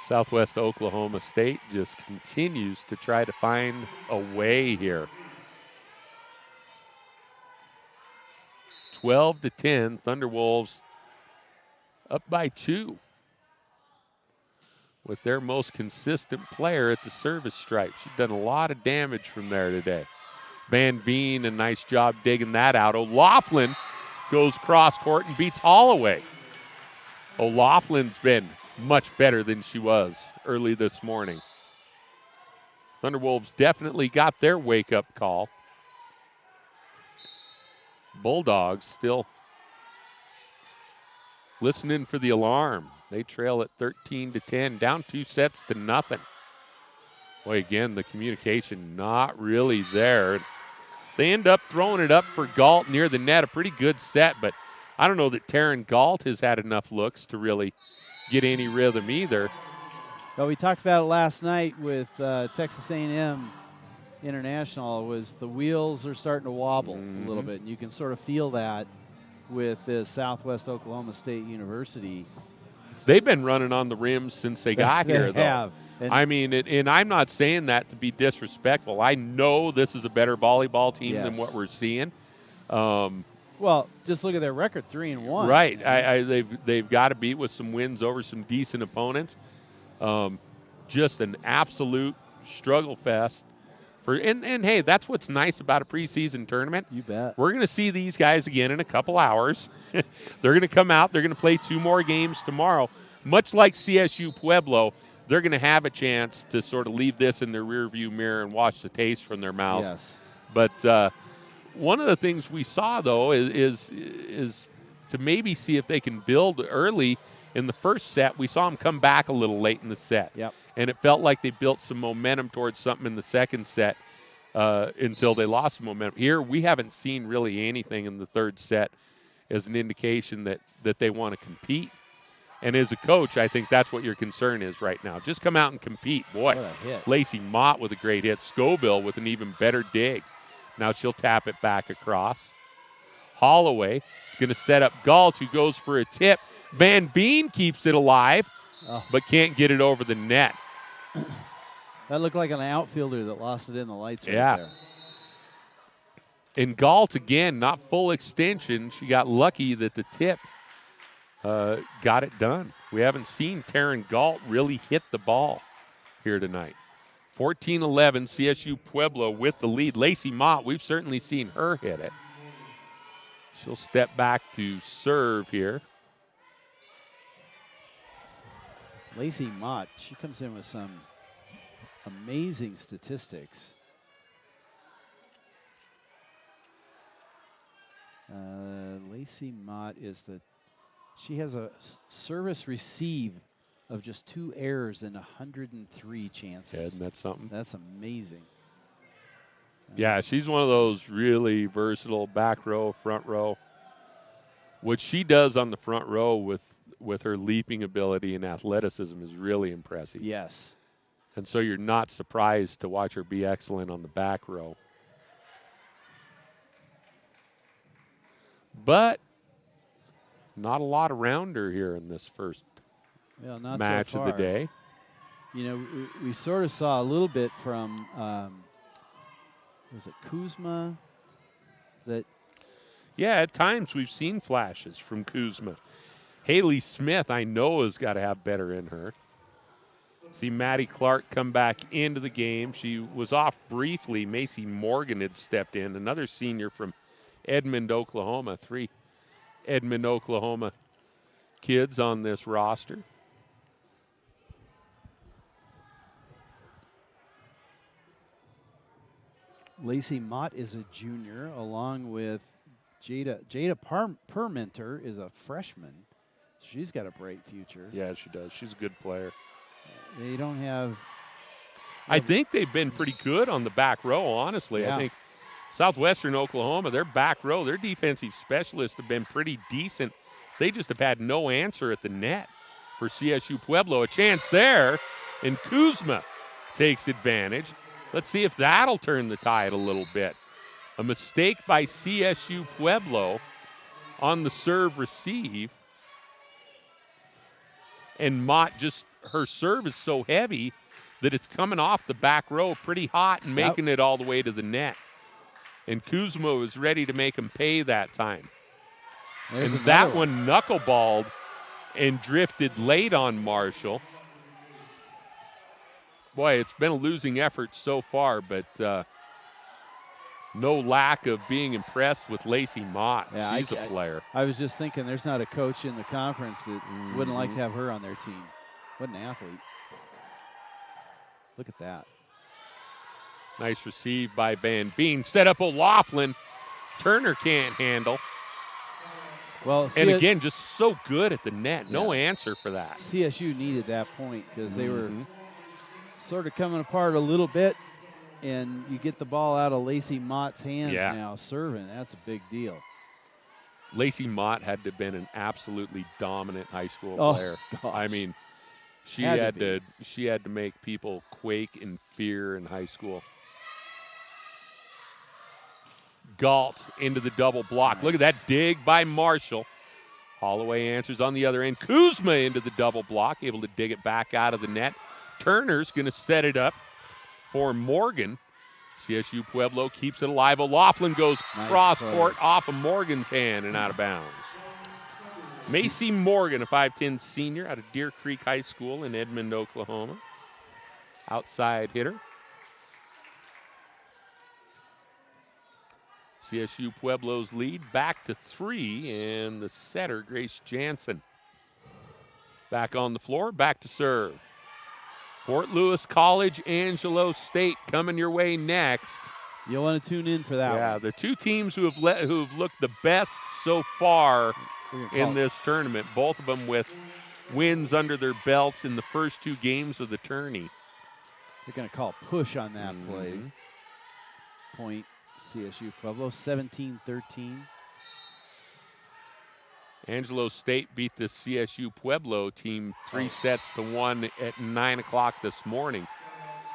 Southwest Oklahoma State just continues to try to find a way here. 12-10, Thunderwolves up by 2 with their most consistent player at the service stripe. She's done a lot of damage from there today. Van Veen, a nice job digging that out. O'Laughlin goes cross court and beats Holloway. O'Loughlin's been much better than she was early this morning. Thunderwolves definitely got their wake-up call. Bulldogs still listening for the alarm. They trail at 13-10, down 2 sets to nothing. Boy, again, the communication not really there. They end up throwing it up for Galt near the net, a pretty good set, but I don't know that Taryn Galt has had enough looks to really get any rhythm either. Well, we talked about it last night with Texas A&M International. Was the wheels are starting to wobble a little bit, and you can sort of feel that with the Southwest Oklahoma State University. They've been running on the rims since they got here, though. Have. I mean, and I'm not saying that to be disrespectful. I know this is a better volleyball team than what we're seeing. Well, just look at their record, 3-1. Right. They've got to beat with some wins over some decent opponents. Just an absolute struggle fest. And hey, that's what's nice about a preseason tournament. You bet. We're going to see these guys again in a couple hours. They're going to come out. They're going to play 2 more games tomorrow. Much like CSU Pueblo, they're going to have a chance to sort of leave this in their rearview mirror and wash the taste from their mouths. Yes. But one of the things we saw, though, is to maybe see if they can build early. In the first set, we saw them come back a little late in the set. Yep. And it felt like they built some momentum towards something in the second set until they lost some momentum. Here, we haven't seen really anything in the third set as an indication that they want to compete. And as a coach, I think that's what your concern is right now. Just come out and compete. Boy, what a hit. Lacey Mott with a great hit. Scoville with an even better dig. Now she'll tap it back across. Holloway is going to set up Galt, who goes for a tip. Van Veen keeps it alive, but can't get it over the net. That looked like an outfielder that lost it in the lights right there. And Galt, again, not full extension. She got lucky that the tip got it done. We haven't seen Taryn Galt really hit the ball here tonight. 14-11, CSU Pueblo with the lead. Lacey Mott, we've certainly seen her hit it. She'll step back to serve here. Lacey Mott, she comes in with some amazing statistics. Lacey Mott she has a service receive of just 2 errors in 103 chances. Yeah, isn't that something? That's amazing. Yeah, she's one of those really versatile back row, front row. What she does on the front row with her leaping ability and athleticism is really impressive. Yes. And so you're not surprised to watch her be excellent on the back row. But not a lot around her here in this first match so of the day. You know, we sort of saw a little bit from, was it Kuzma? Yeah, at times we've seen flashes from Kuzma. Haley Smith, I know, has got to have better in her. See Maddie Clark come back into the game. She was off briefly. Macy Morgan had stepped in, another senior from Edmond, Oklahoma. 3 Edmond, Oklahoma kids on this roster. Lacey Mott is a junior, along with Jada Permenter is a freshman. She's got a bright future. Yeah, she does. She's a good player. They don't have. I think they've been pretty good on the back row, honestly. Yeah. I think Southwestern Oklahoma, their back row, their defensive specialists have been pretty decent. They just have had no answer at the net for CSU Pueblo. A chance there, and Kuzma takes advantage. Let's see if that'll turn the tide a little bit. A mistake by CSU Pueblo on the serve receive. And Mott her serve is so heavy that it's coming off the back row pretty hot and making it all the way to the net. And Kuzma was ready to make him pay that time. There's and that one knuckleballed and drifted late on Marshall. Boy, it's been a losing effort so far, but no lack of being impressed with Lacey Mott. Yeah, She's a player. I was just thinking there's not a coach in the conference that wouldn't like to have her on their team. What an athlete. Look at that. Nice receive by Van Veen. Set up O'Laughlin. Turner can't handle. Well, and again, just so good at the net. No answer for that. CSU needed that point because they were sort of coming apart a little bit, and you get the ball out of Lacey Mott's hands now serving. That's a big deal. Lacey Mott had to have been an absolutely dominant high school player. Gosh. I mean, she had to make people quake in fear in high school. Galt into the double block. Nice. Look at that dig by Marshall. Holloway answers on the other end. Kuzma into the double block, able to dig it back out of the net. Turner's going to set it up for Morgan. CSU Pueblo keeps it alive. O'Laughlin goes cross court off of Morgan's hand and out of bounds. Macy Morgan, a 5'10 senior out of Deer Creek High School in Edmond, Oklahoma. Outside hitter. CSU Pueblo's lead back to 3, and the setter, Grace Jansen. Back on the floor, back to serve. Fort Lewis College, Angelo State coming your way next. You'll want to tune in for that one. Yeah, the two teams who've looked the best so far in this tournament, both of them with wins under their belts in the first 2 games of the tourney. They're going to call push on that play. Point CSU Pueblo, 17-13. Angelo State beat the CSU Pueblo team 3-1 at 9 o'clock this morning.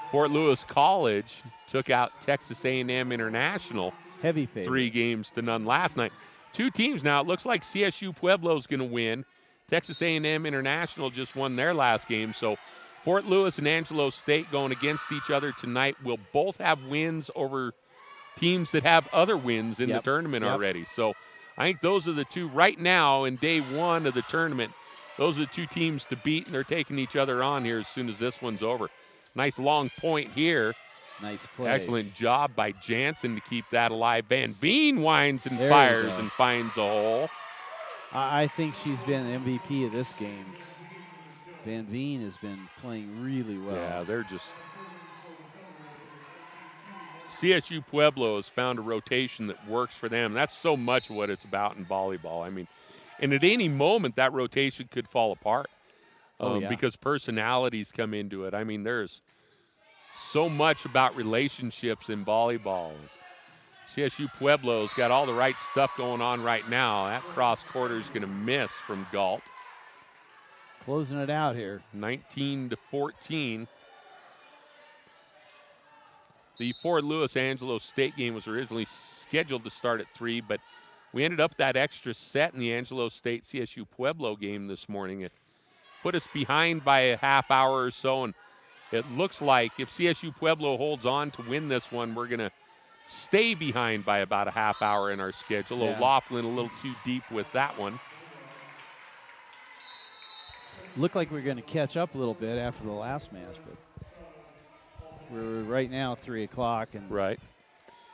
Fort Lewis College took out Texas A&M International. Heavy favorite. 3-0 last night. 2 teams now. It looks like CSU Pueblo is going to win. Texas A&M International just won their last game. So Fort Lewis and Angelo State going against each other tonight will both have wins over teams that have other wins in the tournament already. So I think those are the two right now in day 1 of the tournament. Those are the 2 teams to beat, and they're taking each other on here as soon as this one's over. Nice long point here. Nice play. Excellent job by Jansen to keep that alive. Van Veen winds and fires and finds a hole. I think she's been the MVP of this game. Van Veen has been playing really well. Yeah, they're just... CSU Pueblo has found a rotation that works for them. That's so much what it's about in volleyball. I mean, and at any moment, that rotation could fall apart because personalities come into it. I mean, there's so much about relationships in volleyball. CSU Pueblo's got all the right stuff going on right now. That cross quarter is going to miss from Galt. Closing it out here. 19-14. The Fort Lewis Angelo State game was originally scheduled to start at 3, but we ended up that extra set in the Angelo State CSU Pueblo game this morning. It put us behind by a half hour or so, and it looks like if CSU Pueblo holds on to win this one, we're going to stay behind by about a half hour in our schedule. Yeah. O'Laughlin a little too deep with that one. Looked like we were going to catch up a little bit after the last match, but we're right now 3 o'clock. Right.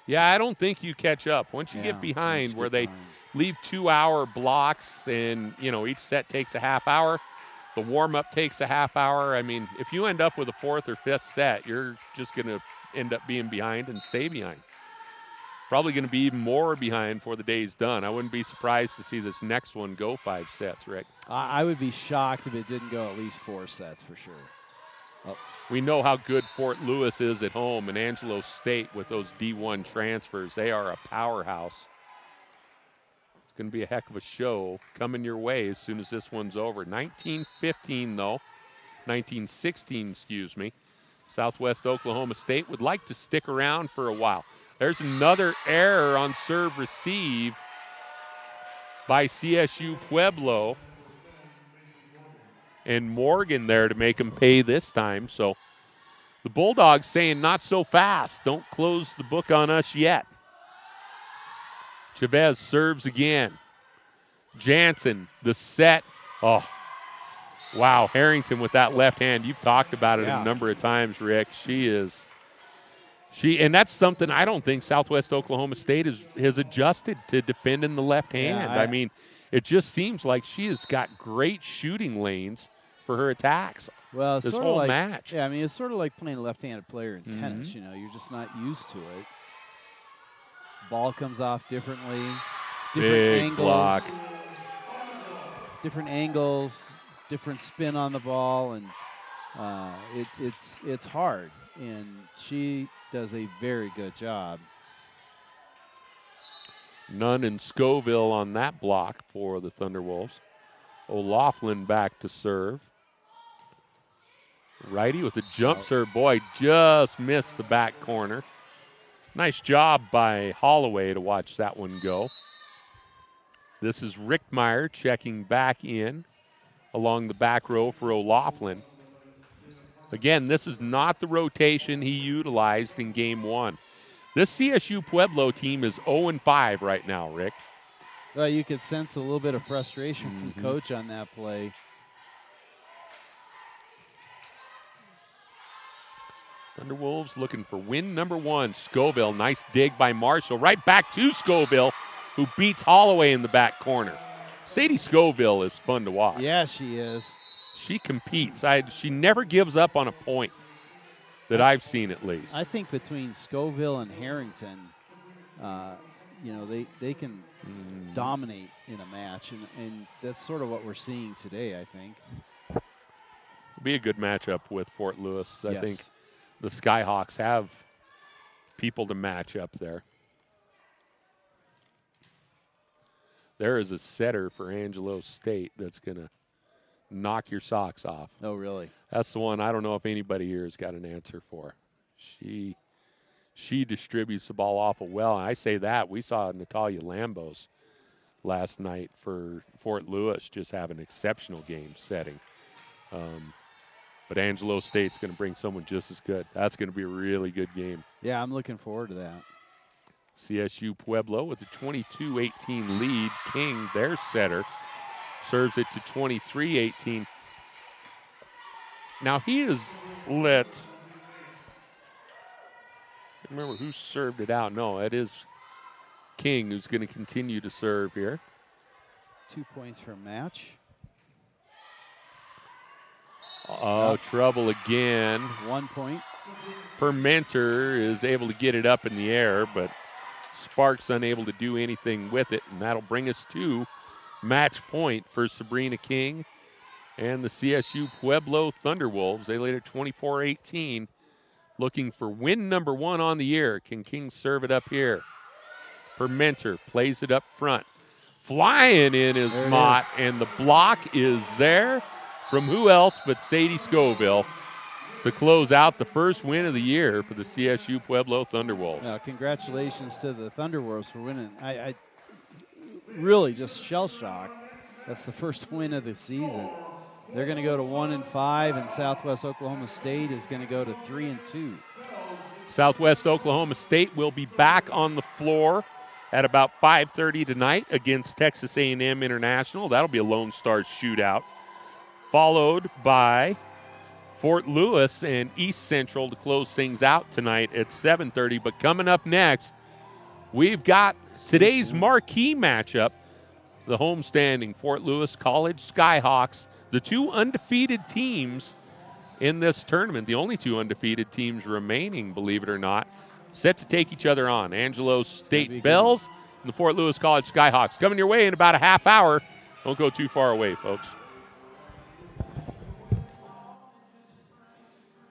Yeah, I don't think you catch up. Once you get behind where they leave 2-hour blocks and, each set takes a half hour, the warm-up takes a half hour. I mean, if you end up with a 4th or 5th set, you're just going to end up being behind and stay behind. Probably going to be even more behind before the day's done. I wouldn't be surprised to see this next one go 5 sets, Rick. I would be shocked if it didn't go at least 4 sets for sure. Oh. We know how good Fort Lewis is at home, and Angelo State with those D1 transfers. They are a powerhouse. It's going to be a heck of a show coming your way as soon as this one's over. 19-15, though. 19-16, excuse me. Southwest Oklahoma State would like to stick around for a while. There's another error on serve receive by CSU Pueblo. And Morgan there to make him pay this time. So the Bulldogs saying not so fast. Don't close the book on us yet. Chavez serves again. Jansen, the set. Oh, wow. Harrington with that left hand. You've talked about it a number of times, Rick. And that's something I don't think Southwest Oklahoma State has adjusted to defending the left hand. I mean, it just seems like she has got great shooting lanes for her attacks. Well, this whole match. Yeah, I mean, it's sort of like playing a left-handed player in tennis. You know, you're just not used to it. Ball comes off differently. Different Big angles. block. Different angles, different spin on the ball, and it's hard. And she does a very good job. Nunn and Scoville on that block for the Thunderwolves. O'Laughlin back to serve. Righty with a jump serve. Boy, just missed the back corner. Nice job by Holloway to watch that one go. This is Rickmeyer checking back in along the back row for O'Laughlin. Again, this is not the rotation he utilized in game 1. This CSU Pueblo team is 0-5 right now, Rick. Well, you could sense a little bit of frustration from Coach on that play. Thunderwolves looking for win number 1. Scoville, nice dig by Marshall. Right back to Scoville, who beats Holloway in the back corner. Sadie Scoville is fun to watch. Yeah, she is. She competes. She never gives up on a point that I've seen at least. I think between Scoville and Harrington, you know, they can dominate in a match, and that's sort of what we're seeing today, I think. It'll be a good matchup with Fort Lewis. I Yes. think the Skyhawks have people to match up there. There is a setter for Angelo State that's going to knock your socks off. Oh, really? That's the one I don't know if anybody here has got an answer for. She distributes the ball awful well. And I say that. We saw Natalia Lambos last night for Fort Lewis just have an exceptional game setting. But Angelo State's going to bring someone just as good. That's going to be a really good game. Yeah, I'm looking forward to that. CSU Pueblo with a 22-18 lead. King, their setter, serves it to 23-18. Now he is lit. I can't remember who served it out. No, it is King who's going to continue to serve here. 2 points for match. Oh, trouble again. 1 point. Permenter is able to get it up in the air, but Sparks unable to do anything with it, and that'll bring us to match point for Sabrina King and the CSU Pueblo Thunderwolves. They laid at 24-18, looking for win number 1 on the year. Can King serve it up here? Permenter plays it up front. Flying in is Mott, and the block is there from who else but Sadie Scoville to close out the first win of the year for the CSU Pueblo Thunderwolves. Congratulations to the Thunderwolves for winning. I really just shell-shocked. That's the first win of the season. They're going to go to 1-5, and Southwest Oklahoma State is going to go to 3-2. Southwest Oklahoma State will be back on the floor at about 5:30 tonight against Texas A&M International. That'll be a Lone Star shootout, followed by Fort Lewis and East Central to close things out tonight at 7:30. But coming up next, we've got today's marquee matchup, the homestanding Fort Lewis College Skyhawks, the 2 undefeated teams in this tournament, the only 2 undefeated teams remaining, believe it or not, set to take each other on. Angelo be a State good Bells and the Fort Lewis College Skyhawks coming your way in about a half hour. Don't go too far away, folks.